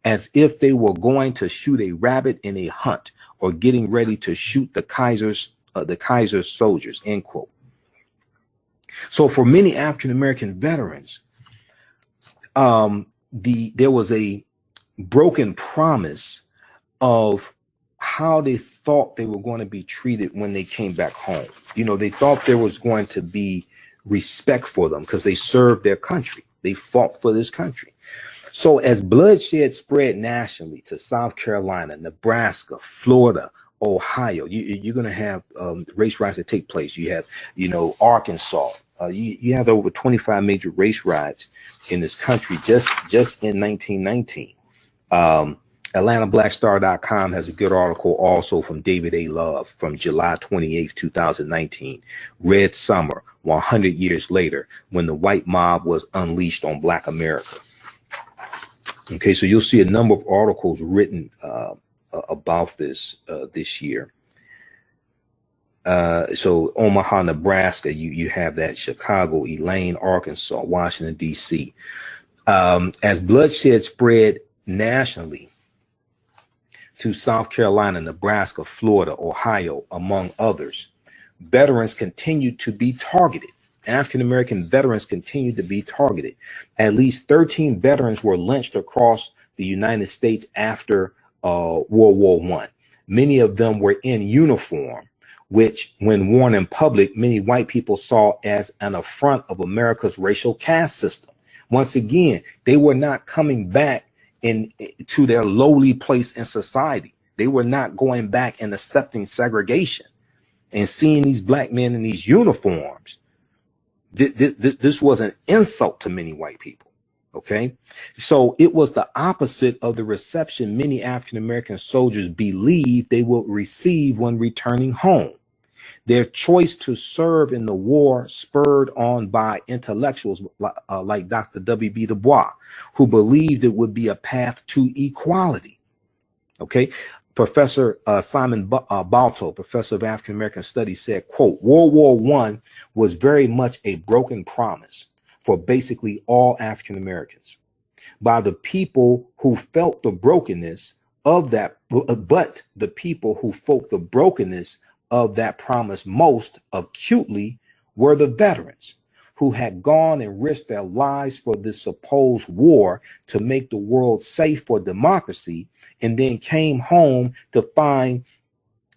as if they were going to shoot a rabbit in a hunt or getting ready to shoot the Kaiser's soldiers, end quote. So for many African American veterans, there was a broken promise of how they thought they were going to be treated when they came back home. You know, they thought there was going to be respect for them because they served their country. They fought for this country. So as bloodshed spread nationally to South Carolina, Nebraska, Florida, Ohio, you're going to have race riots that take place. You have, Arkansas. You have over 25 major race riots in this country just in 1919. AtlantaBlackStar.com has a good article also from David A. Love from July 28th, 2019. Red Summer, 100 years later, when the white mob was unleashed on Black America. Okay, so you'll see a number of articles written about this this year. So Omaha, Nebraska, you have that. Chicago, Elaine, Arkansas, Washington, D.C. As bloodshed spread nationally to South Carolina, Nebraska, Florida, Ohio, among others, veterans continued to be targeted. African-American veterans continued to be targeted. At least 13 veterans were lynched across the United States after World War I. Many of them were in uniform, which, when worn in public, many white people saw as an affront of America's racial caste system. Once again, they were not coming back to their lowly place in society. They were not going back and accepting segregation and seeing these black men in these uniforms. This was an insult to many white people. Okay, so it was the opposite of the reception many African-American soldiers believed they would receive when returning home. Their choice to serve in the war spurred on by intellectuals like Dr. W.B. Du Bois, who believed it would be a path to equality. Okay, Professor Simon Balto, professor of African American Studies, said, quote, World War I was very much a broken promise for basically all African Americans by the people who felt the brokenness of that, but the people who felt the brokenness of that promise most acutely were the veterans who had gone and risked their lives for this supposed war to make the world safe for democracy, and then came home to find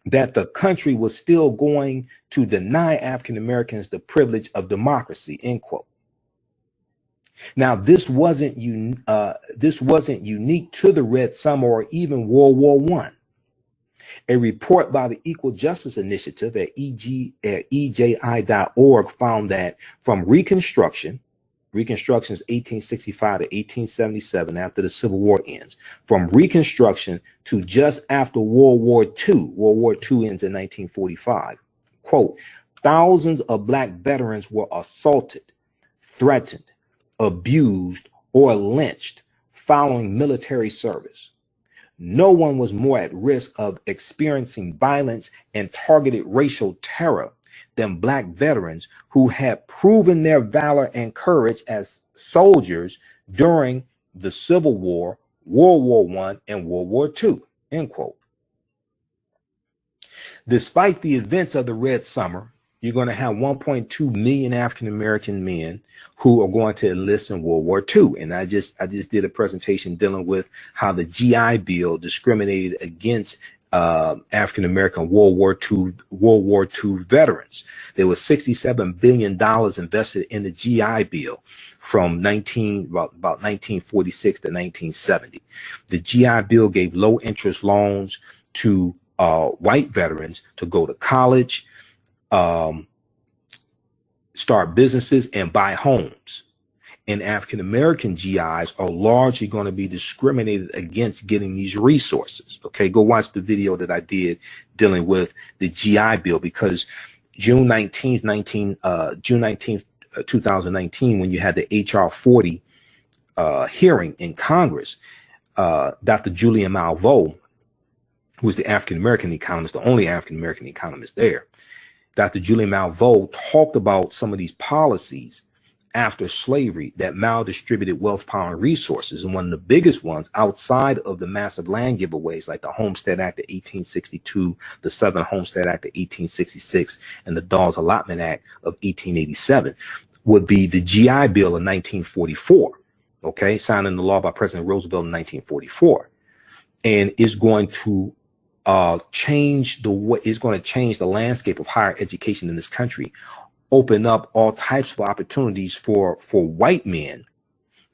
that the country was still going to deny African Americans the privilege of democracy, end quote. Now, this wasn't unique to the Red Summer or even World War I. A report by the Equal Justice Initiative at EJI.org found that from Reconstruction is 1865 to 1877, after the Civil War ends, from Reconstruction to just after World War II ends in 1945, quote, thousands of black veterans were assaulted, threatened, abused, or lynched following military service. No one was more at risk of experiencing violence and targeted racial terror than black veterans who had proven their valor and courage as soldiers during the Civil War, World War I, and World War II, end quote. Despite the events of the Red Summer, you're going to have 1.2 million African-American men who are going to enlist in World War II. And I just did a presentation dealing with how the GI Bill discriminated against African-American World War II veterans. There was $67 billion invested in the GI Bill from about 1946 to 1970. The GI Bill gave low interest loans to white veterans to go to college, start businesses, and buy homes. And African-American GIs are largely going to be discriminated against getting these resources. Okay, go watch the video that I did dealing with the GI Bill, because June 19th, 2019, when you had the HR 40 hearing in Congress, Dr. Julian Malveaux, who was the African-American economist, the only African-American economist there, Dr. Julian Malveaux talked about some of these policies after slavery that maldistributed wealth, power, and resources. And one of the biggest ones outside of the massive land giveaways, like the Homestead Act of 1862, the Southern Homestead Act of 1866, and the Dawes Allotment Act of 1887, would be the GI Bill of 1944, okay, signed into law by President Roosevelt in 1944, and is going to change the landscape of higher education in this country, open up all types of opportunities for white men,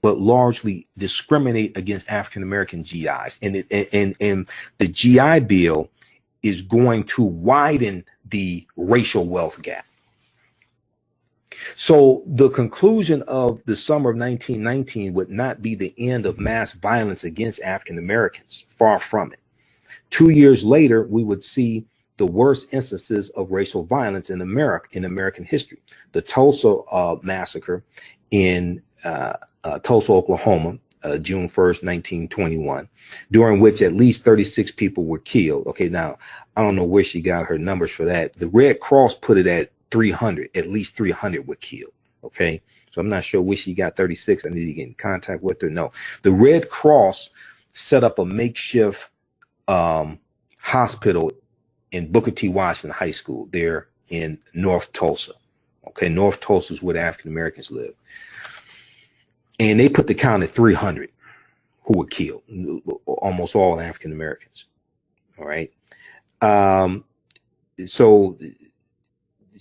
but largely discriminate against African American GIs. And the GI Bill is going to widen the racial wealth gap. So the conclusion of the summer of 1919 would not be the end of mass violence against African Americans. Far from it. 2 years later, we would see the worst instances of racial violence in American history. The Tulsa massacre in Tulsa, Oklahoma, June 1st, 1921, during which at least 36 people were killed. Okay, now, I don't know where she got her numbers for that. The Red Cross put it at 300, at least 300 were killed. Okay, so I'm not sure where she got 36. I need to get in contact with her. No, the Red Cross set up a makeshift hospital in Booker T. Washington High School there in North Tulsa. Okay, North Tulsa is where the African Americans live. And they put the count at 300 who were killed, almost all African Americans. All right. So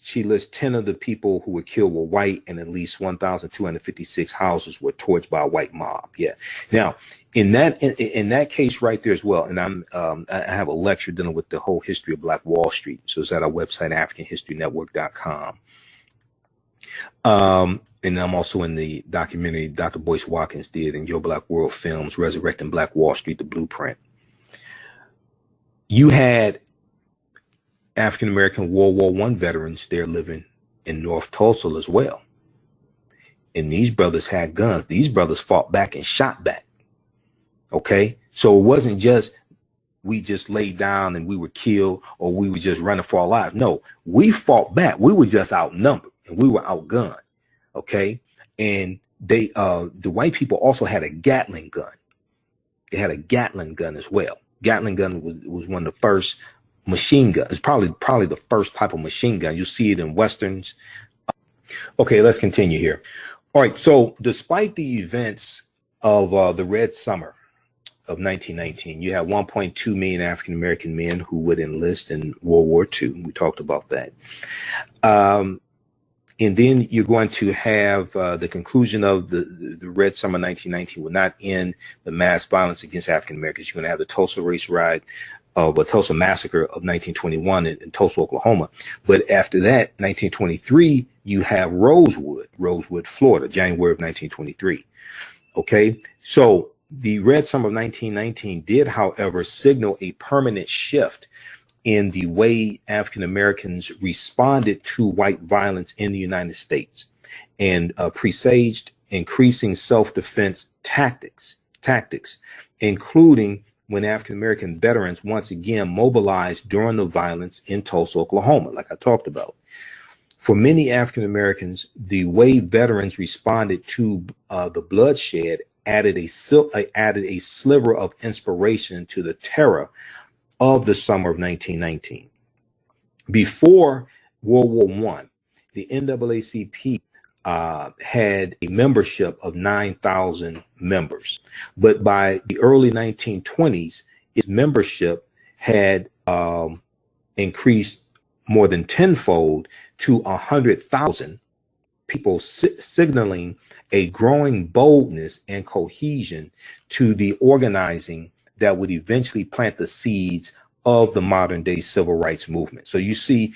she lists 10 of the people who were killed were white, and at least 1,256 houses were torched by a white mob. Yeah. Now, in that case right there as well, and I have a lecture dealing with the whole history of Black Wall Street. So it's at our website, AfricanHistoryNetwork.com. And I'm also in the documentary Dr. Boyce Watkins did in Your Black World Films, Resurrecting Black Wall Street, The Blueprint. You had African-American World War I veterans there living in North Tulsa as well. And these brothers had guns. These brothers fought back and shot back. Okay. So it wasn't just, we just laid down and we were killed, or we were just running for our lives. No, we fought back. We were just outnumbered and we were outgunned. Okay. And the white people also had a Gatling gun. They had a Gatling gun as well. Gatling gun was one of the first machine guns. It's probably the first type of machine gun. You'll see it in Westerns. Okay, let's continue here. All right. So despite the events of the Red Summer of 1919, you have 1.2 million African-American men who would enlist in World War II. We talked about that. And then you're going to have the conclusion of the Red Summer 1919 will not end the mass violence against African Americans. You're going to have the Tulsa race riot of a Tulsa massacre of 1921 in Tulsa, Oklahoma. But after that, 1923, you have Rosewood, Florida, January of 1923. Okay, so the Red Summer of 1919 did, however, signal a permanent shift in the way African Americans responded to white violence in the United States, and presaged increasing self-defense tactics, including when African American veterans once again mobilized during the violence in Tulsa, Oklahoma, like I talked about. For many African Americans, the way veterans responded to the bloodshed added a sliver of inspiration to the terror of the summer of 1919. Before World War I, the NAACP had a membership of 9,000 members. But by the early 1920s, its membership had increased more than tenfold to 100,000 people, signaling a growing boldness and cohesion to the organizing that would eventually plant the seeds of the modern day civil rights movement. So you see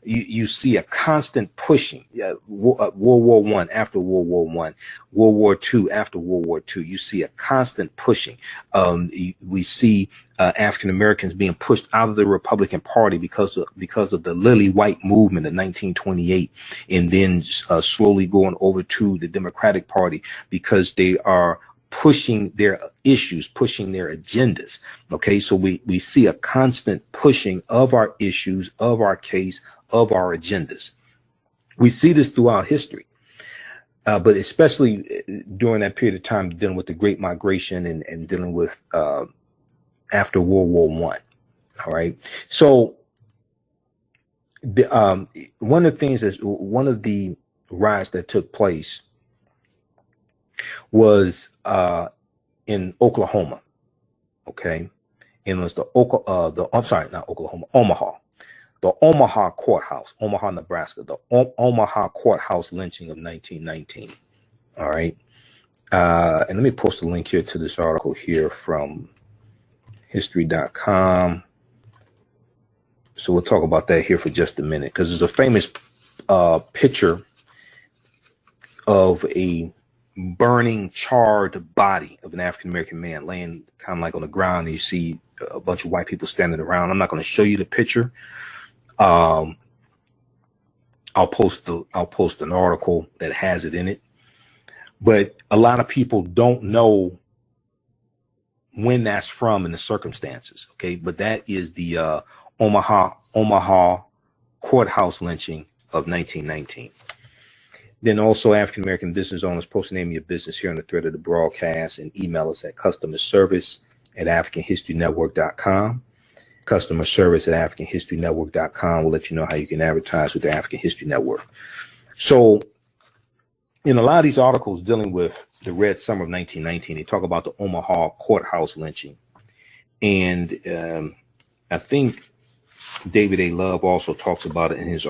a constant pushing. World War I after World War I, World War II after World War II. You see a constant pushing. We see African Americans being pushed out of the Republican Party because of the Lily White movement in 1928, and then slowly going over to the Democratic Party because they are pushing their issues, pushing their agendas. Okay, so we see a constant pushing of our issues, of our case, of our agendas. We see this throughout history. but especially during that period of time, dealing with the Great Migration and dealing with after World War I. All right. So one of the things is one of the riots that took place was in Oklahoma. Okay. And it was Omaha. The Omaha courthouse, Omaha, Nebraska, the Omaha courthouse lynching of 1919. All right. And let me post a link here to this article here from history.com. So we'll talk about that here for just a minute, because there's a famous picture of a burning, charred body of an African-American man laying kind of like on the ground. And you see a bunch of white people standing around. I'm not going to show you the picture. I'll post an article that has it in it. But a lot of people don't know when that's from and the circumstances. Okay, but that is the Omaha courthouse lynching of 1919. Then also, African-American business owners, post the name of your business here on the thread of the broadcast and email us at customerservice@africanhistorynetwork.com. Customerservice@africanhistorynetwork.com will let you know how you can advertise with the African History Network. So in a lot of these articles dealing with the Red Summer of 1919, they talk about the Omaha courthouse lynching. And I think David A. Love also talks about it in his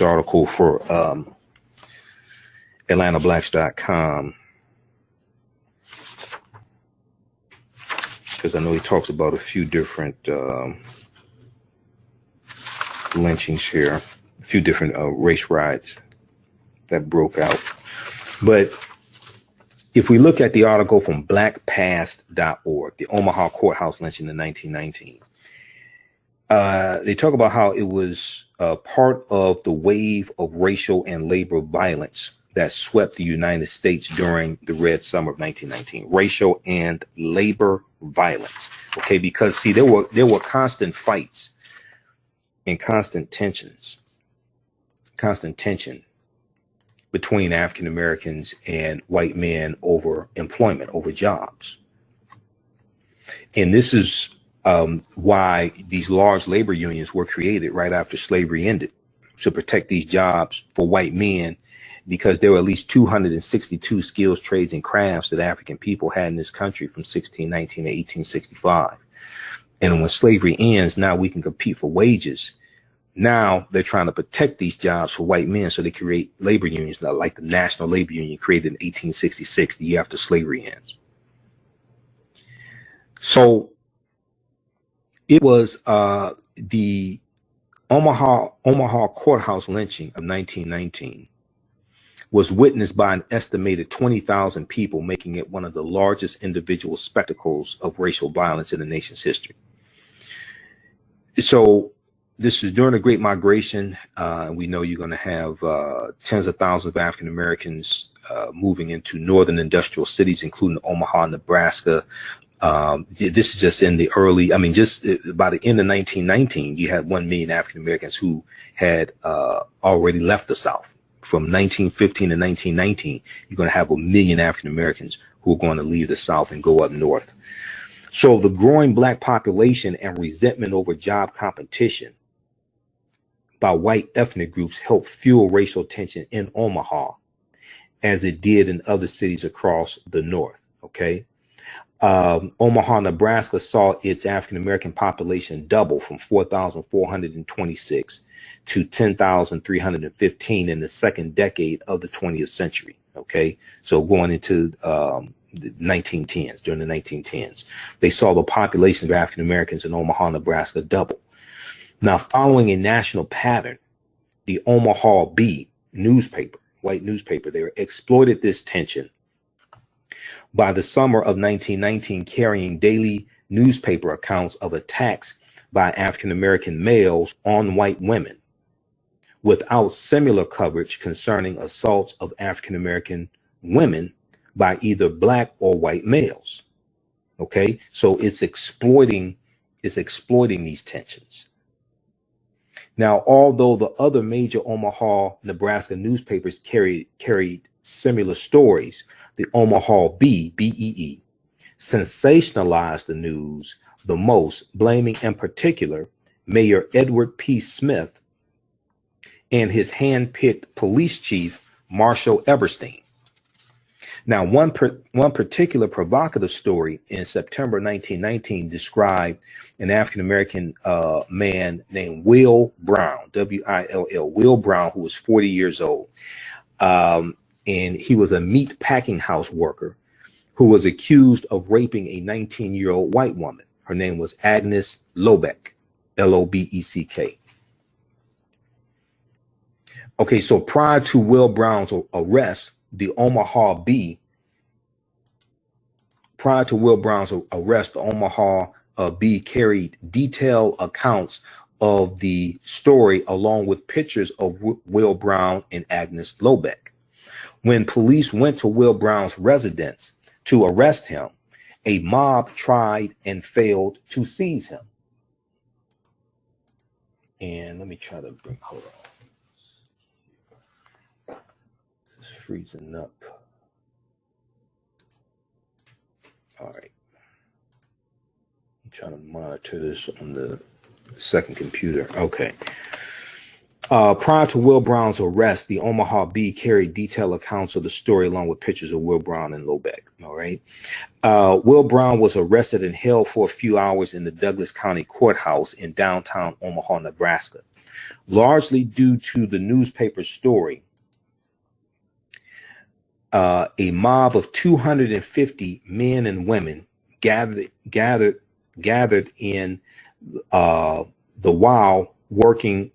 article for AtlantaBlacks.com, because I know he talks about a few different lynchings here, a few different race riots that broke out. But if we look at the article from blackpast.org, the Omaha courthouse lynching in 1919, they talk about how it was part of the wave of racial and labor violence that swept the United States during the Red Summer of 1919. Racial and labor violence. Okay, because see, there were constant fights and constant tension between African Americans and white men over employment, over jobs. And this is why these large labor unions were created right after slavery ended, to protect these jobs for white men, because there were at least 262 skills, trades, and crafts that African people had in this country from 1619 to 1865. And when slavery ends, now we can compete for wages. Now they're trying to protect these jobs for white men, so they create labor unions, like the National Labor Union created in 1866, the year after slavery ends. So it was the Omaha courthouse lynching of 1919 was witnessed by an estimated 20,000 people, making it one of the largest individual spectacles of racial violence in the nation's history. So this is during the Great Migration. We know you're going to have tens of thousands of African Americans moving into northern industrial cities, including Omaha, Nebraska. This is just in the early, just by the end of 1919, you had 1 million African Americans who had already left the South. From 1915 to 1919, you're going to have 1 million African Americans who are going to leave the South and go up north. So the growing black population and resentment over job competition by white ethnic groups helped fuel racial tension in Omaha, as it did in other cities across the North. Okay. Omaha, Nebraska saw its African-American population double from 4,426 to 10,315 in the second decade of the 20th century. Okay. So going into the 1910s, during the 1910s, they saw the population of African-Americans in Omaha, Nebraska double. Now, following a national pattern, the Omaha Bee newspaper, white newspaper there, exploited this tension by the summer of 1919, carrying daily newspaper accounts of attacks by African-American males on white women, without similar coverage concerning assaults of African-American women by either black or white males. Okay, so it's exploiting these tensions. Now, although the other major Omaha, Nebraska newspapers carried similar stories, the Omaha BEE, sensationalized the news the most, blaming in particular Mayor Edward P. Smith and his hand-picked police chief, Marshall Eberstein. Now, one particular provocative story in September 1919 described an African-American man named Will Brown, W-I-L-L, Will Brown, who was 40 years old. And he was a meat packing house worker who was accused of raping a 19-year-old white woman. Her name was Agnes Lobeck, L-O-B-E-C-K. Okay, so prior to Will Brown's arrest, the Omaha B carried detailed accounts of the story along with pictures of Will Brown and Agnes Lobeck. When police went to Will Brown's residence to arrest him, a mob tried and failed to seize him. And let me try to hold on. This is freezing up. All right. I'm trying to monitor this on the second computer. Okay. Prior to Will Brown's arrest, the Omaha Bee carried detailed accounts of the story along with pictures of Will Brown and Lobeck. All right. Will Brown was arrested and held for a few hours in the Douglas County Courthouse in downtown Omaha, Nebraska. Largely due to the newspaper story, a mob of 250 men and women gathered in the white working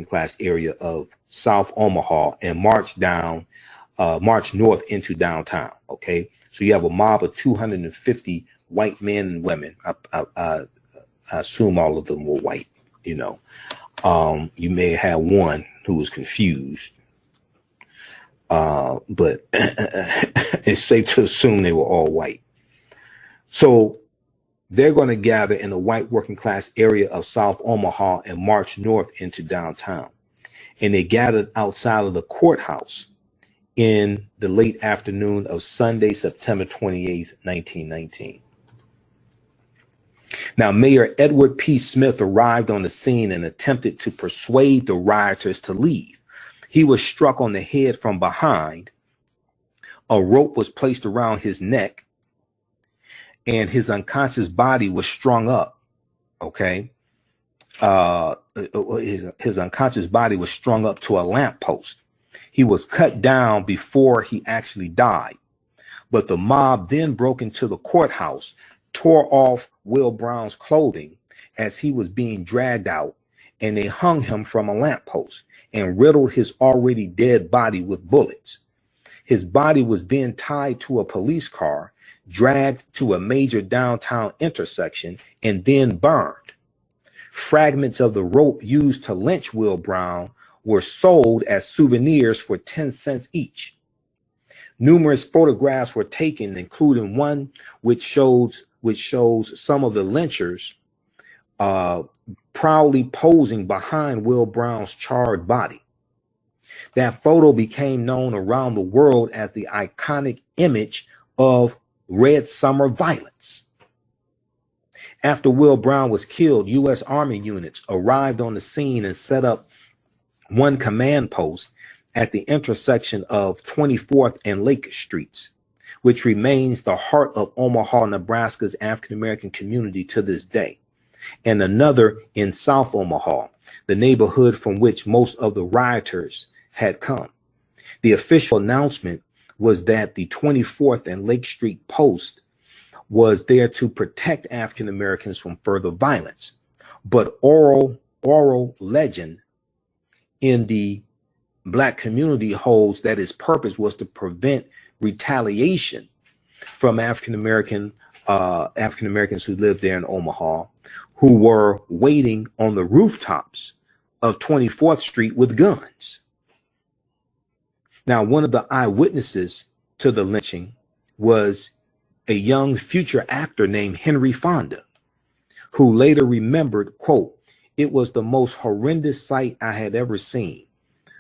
class area of South Omaha and marched north into downtown. Okay, so you have a mob of 250 white men and women. I assume all of them were white. You know, you may have had one who was confused, but it's safe to assume they were all white. So they're going to gather in the white working class area of South Omaha and march north into downtown. And they gathered outside of the courthouse in the late afternoon of Sunday, September 28th, 1919. Now, Mayor Edward P. Smith arrived on the scene and attempted to persuade the rioters to leave. He was struck on the head from behind. A rope was placed around his neck, and his unconscious body was strung up. Okay. His unconscious body was strung up to a lamppost. He was cut down before he actually died. But the mob then broke into the courthouse, tore off Will Brown's clothing as he was being dragged out, and they hung him from a lamppost and riddled his already dead body with bullets. His body was then tied to a police car, dragged to a major downtown intersection, and then burned. Fragments of the rope used to lynch Will Brown were sold as souvenirs for 10 cents each. Numerous photographs were taken, including one which shows some of the lynchers proudly posing behind Will Brown's charred body. That photo became known around the world as the iconic image of Red Summer violence. After Will Brown was killed, U.S. Army units arrived on the scene and set up one command post at the intersection of 24th and Lake Streets, which remains the heart of Omaha, Nebraska's African-American community to this day, and another in South Omaha, the neighborhood from which most of the rioters had come. The official announcement was that the 24th and Lake Street post was there to protect African Americans from further violence. But oral legend in the Black community holds that its purpose was to prevent retaliation from African Americans who lived there in Omaha, who were waiting on the rooftops of 24th Street with guns. Now, one of the eyewitnesses to the lynching was a young future actor named Henry Fonda, who later remembered, quote, It was the most horrendous sight I had ever seen.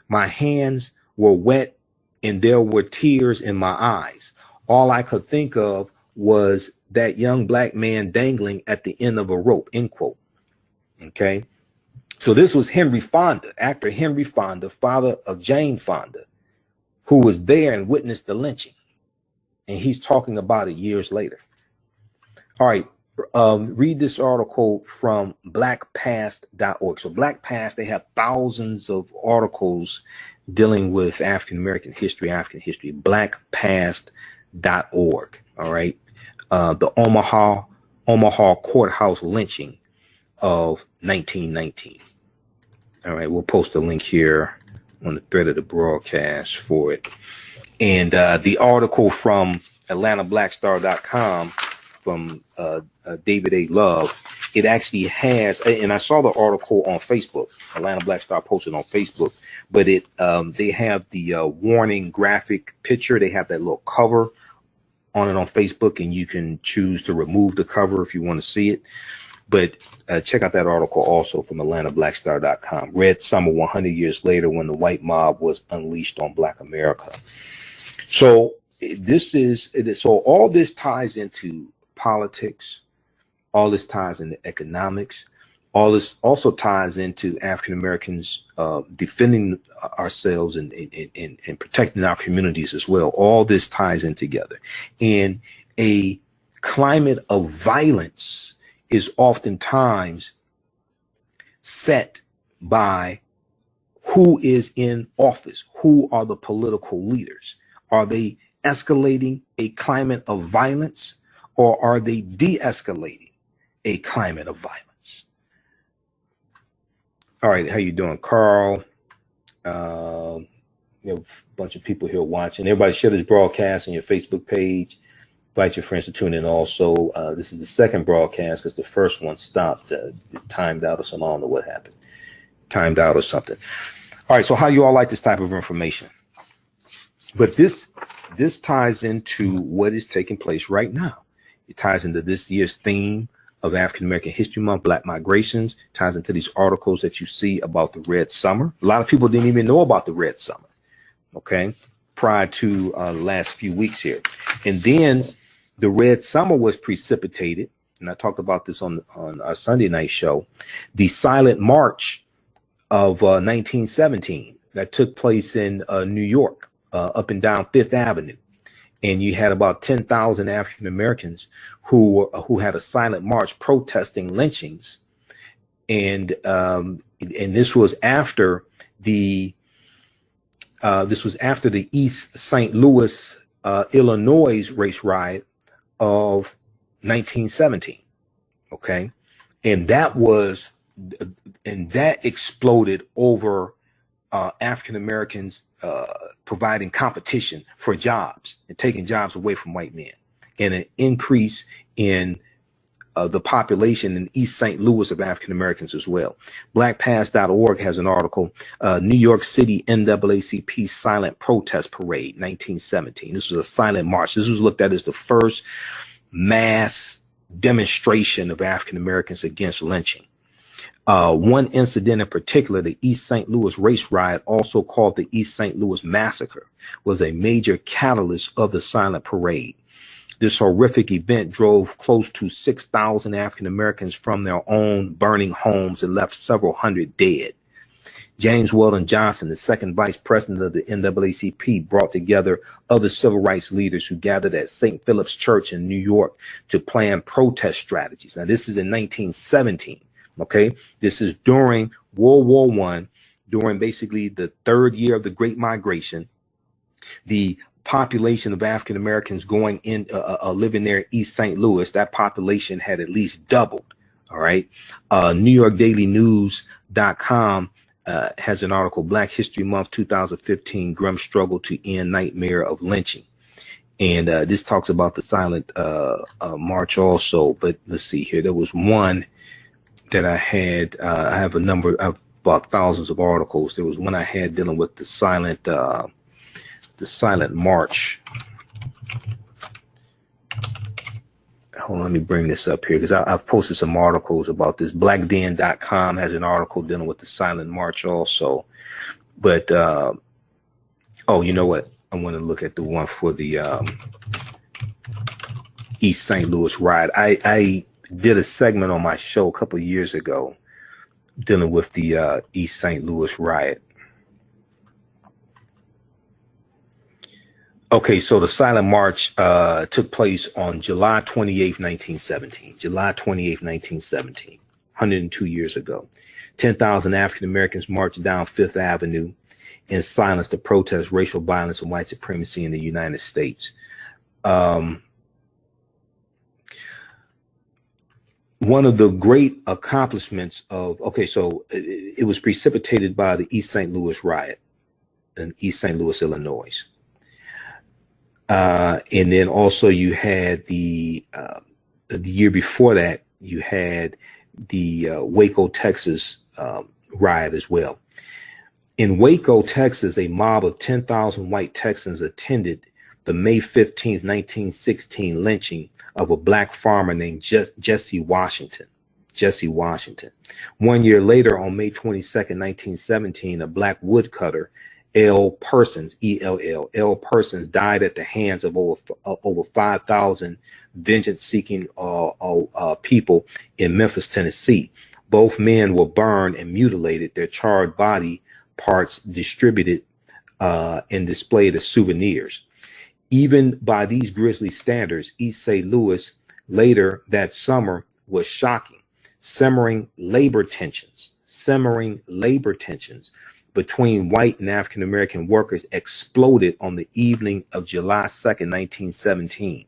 My hands were wet and there were tears in my eyes. All I could think of was that young black man dangling at the end of a rope, end quote. Okay. So this was Henry Fonda, actor Henry Fonda, father of Jane Fonda, who was there and witnessed the lynching. And he's talking about it years later. All right. Read this article from blackpast.org. So Black Past, they have thousands of articles dealing with African-American history, blackpast.org. All right. The Omaha courthouse lynching of 1919. All right. We'll post a link here on the thread of the broadcast for it. And the article from AtlantaBlackStar.com from David A. Love, it actually has, and I saw the article on Facebook. Atlanta Black Star posted on Facebook, but it they have the warning graphic picture. They have that little cover on it on Facebook, and you can choose to remove the cover if you want to see it. But check out that article also from AtlantaBlackStar.com. Red Summer 100 years later, when the white mob was unleashed on Black America. So so all this ties into politics. All this ties into economics. All this also ties into African Americans defending ourselves and protecting our communities as well. All this ties in together. And a climate of violence is oftentimes set by who is in office. Who are the political leaders? Are they escalating a climate of violence, or are they de-escalating a climate of violence? All right, how you doing, Carl? We have a bunch of people here watching. Everybody share this broadcast on your Facebook page. Invite your friends to tune in also. This is the second broadcast because the first one stopped, timed out or something. I don't know what happened. Timed out or something. All right, so how you all like this type of information? But this ties into what is taking place right now. It ties into this year's theme of African American History Month, Black migrations, ties into these articles that you see about the Red Summer. A lot of people didn't even know about the Red Summer, okay, prior to the last few weeks here. And then the Red Summer was precipitated, and I talked about this on our Sunday night show, the Silent March of 1917 that took place in New York, up and down Fifth Avenue. And you had about 10,000 African Americans who had a silent march protesting lynchings, and this was after the East St. Louis, Illinois race riot of 1917. Okay, and that exploded over African Americans providing competition for jobs and taking jobs away from white men, and an increase in the population in East St. Louis of African Americans as well. Blackpast.org has an article, New York City NAACP Silent Protest Parade, 1917. This was a silent march. This was looked at as the first mass demonstration of African Americans against lynching. One incident in particular, the East St. Louis race riot, also called the East St. Louis massacre, was a major catalyst of the silent parade. This horrific event drove close to 6,000 African Americans from their own burning homes and left several hundred dead. James Weldon Johnson, the second vice president of the NAACP, brought together other civil rights leaders who gathered at St. Philip's Church in New York to plan protest strategies. Now, this is in 1917. Okay, this is during World War I, during basically the third year of the Great Migration. The population of African Americans going in, living there in East St. Louis, that population had at least doubled. All right. NewYorkDailyNews.com has an article, Black History Month 2015, Grim Struggle to End Nightmare of Lynching. And this talks about the silent march also. But let's see here. There was one that I had. I have a number of about thousands of articles. There was one I had dealing with the silent march. hold on, let me bring this up here because I've posted some articles about this. Blackden.com has an article dealing with the Silent March also. But, oh, you know what? I want to look at the one for the East St. Louis riot. I did a segment on my show a couple of years ago dealing with the East St. Louis riot. Okay, so the Silent March took place on July 28th, 1917. July 28th, 1917, 102 years ago. 10,000 African Americans marched down Fifth Avenue in silence to protest racial violence and white supremacy in the United States. One of the great accomplishments of, okay, so it was precipitated by the East St. Louis riot in East St. Louis, Illinois. And then also you had the year before that, you had the Waco, Texas riot as well. In Waco, Texas, a mob of 10,000 white Texans attended the May 15th, 1916 lynching of a black farmer named Jesse Washington. Jesse Washington. 1 year later, on May 22nd, 1917, a black woodcutter, L. Persons, E-L-L, L. Persons died at the hands of over 5,000 vengeance-seeking people in Memphis, Tennessee. Both men were burned and mutilated, their charred body parts distributed and displayed as souvenirs. Even by these grisly standards, East St. Louis later that summer was shocking. Simmering labor tensions between white and African American workers exploded on the evening of July 2nd, 1917.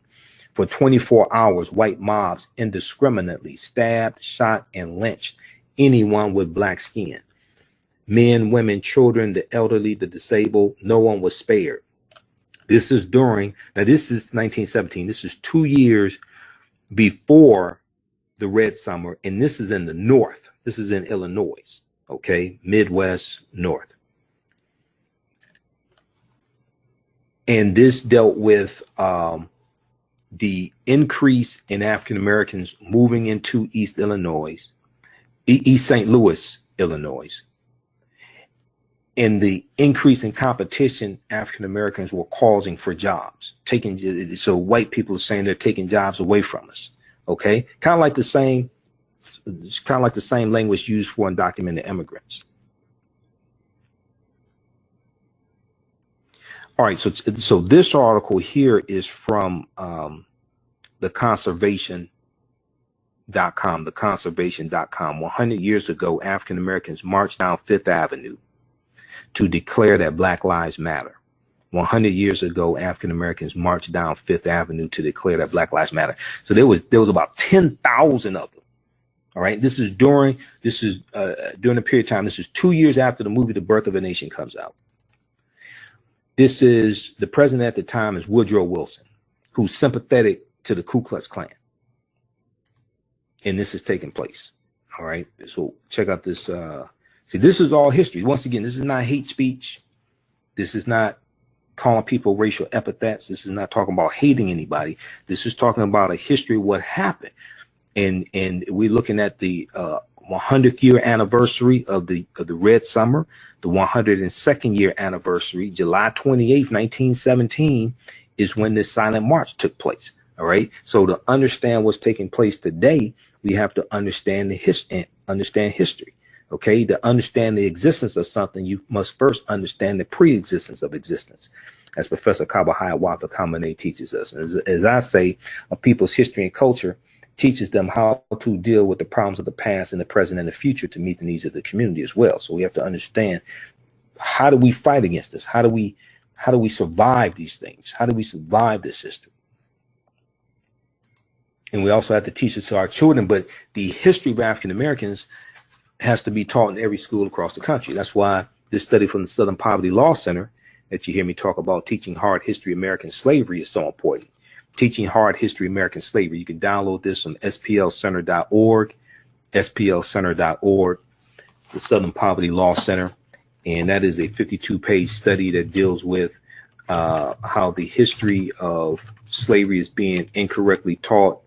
For 24 hours, white mobs indiscriminately stabbed, shot, and lynched anyone with black skin. Men, women, children, the elderly, the disabled, no one was spared. This is 1917. This is 2 years before the Red Summer, and this is in the North. This is in Illinois. Okay, Midwest, North. And this dealt with the increase in African Americans moving into East St. Louis, Illinois, and the increase in competition African Americans were causing for jobs. So white people are saying they're taking jobs away from us. Okay, kind of like the same language used for undocumented immigrants. All right, so this article here is from the conservation.com. The conservation.com. 100 years ago, African Americans marched down Fifth Avenue to declare that Black Lives Matter. 100 years ago, African Americans marched down Fifth Avenue to declare that Black Lives Matter. So there was about 10,000 of them. All right. This is during a period of time. This is 2 years after the movie The Birth of a Nation comes out. This is the president at the time is Woodrow Wilson, who's sympathetic to the Ku Klux Klan. And this is taking place. All right. So check out this. See, this is all history. Once again, this is not hate speech. This is not calling people racial epithets. This is not talking about hating anybody. This is talking about a history of what happened. And we're looking at the 100th year anniversary of the Red Summer, the 102nd year anniversary, July 28th, 1917, is when this Silent March took place. All right. So to understand what's taking place today, we have to understand history. Okay. To understand the existence of something, you must first understand the pre-existence of existence, as Professor Kabahaya Watha Kamene teaches us. As I say, a people's history and culture teaches them how to deal with the problems of the past and the present and the future to meet the needs of the community as well. So we have to understand, how do we fight against this? How do we survive these things? How do we survive this history? And we also have to teach it to our children. But the history of African Americans has to be taught in every school across the country. That's why this study from the Southern Poverty Law Center that you hear me talk about, teaching hard history of American slavery, is so important. Teaching Hard History American Slavery. You can download this from splcenter.org, splcenter.org, the Southern Poverty Law Center. And that is a 52-page study that deals with how the history of slavery is being incorrectly taught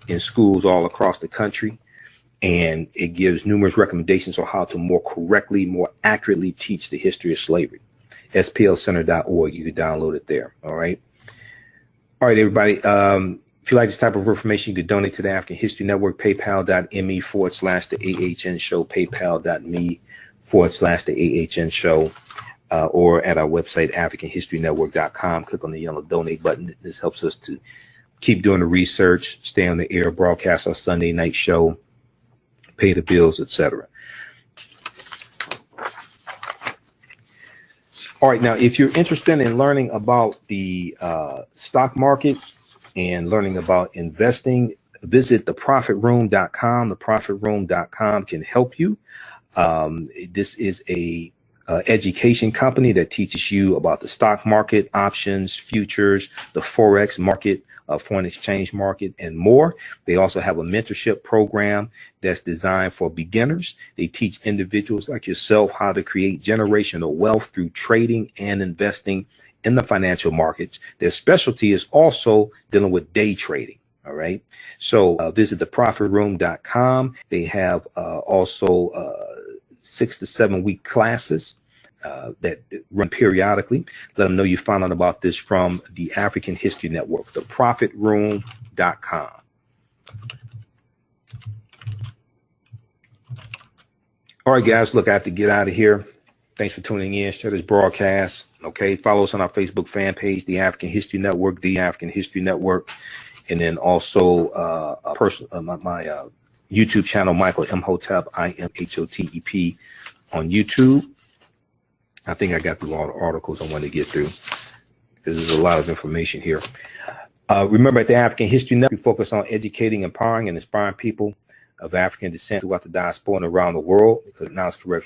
in schools all across the country. And it gives numerous recommendations on how to more correctly, more accurately teach the history of slavery. SPLcenter.org. You can download it there. All right. All right, everybody. If you like this type of information, you can donate to the African History Network, paypal.me/the AHN show, paypal.me/the AHN show, or at our website, AfricanHistoryNetwork.com. Click on the yellow donate button. This helps us to keep doing the research, stay on the air, broadcast our Sunday night show, pay the bills, etc. All right, now, if you're interested in learning about the stock market and learning about investing, visit theprofitroom.com. Theprofitroom.com can help you. This is a education company that teaches you about the stock market, options, futures, the Forex market, foreign exchange market, and more. They also have a mentorship program that's designed for beginners. They teach individuals like yourself how to create generational wealth through trading and investing in the financial markets. Their specialty is also dealing with day trading. All right. So visit theprofitroom.com. They have also 6 to 7 week classes that run periodically. Let them know you found out about this from the African History Network, theprofitroom.com. All right, guys, look, I have to get out of here. Thanks for tuning in. Share this broadcast. Okay. Follow us on our Facebook fan page, the African History Network, the African History Network. And then also my YouTube channel, Michael Imhotep, IMHOTEP on YouTube. I think I got through all the articles I wanted to get through because there's a lot of information here. Remember, at the African History Network, we focus on educating, empowering, and inspiring people of African descent throughout the diaspora and around the world, because now it's correct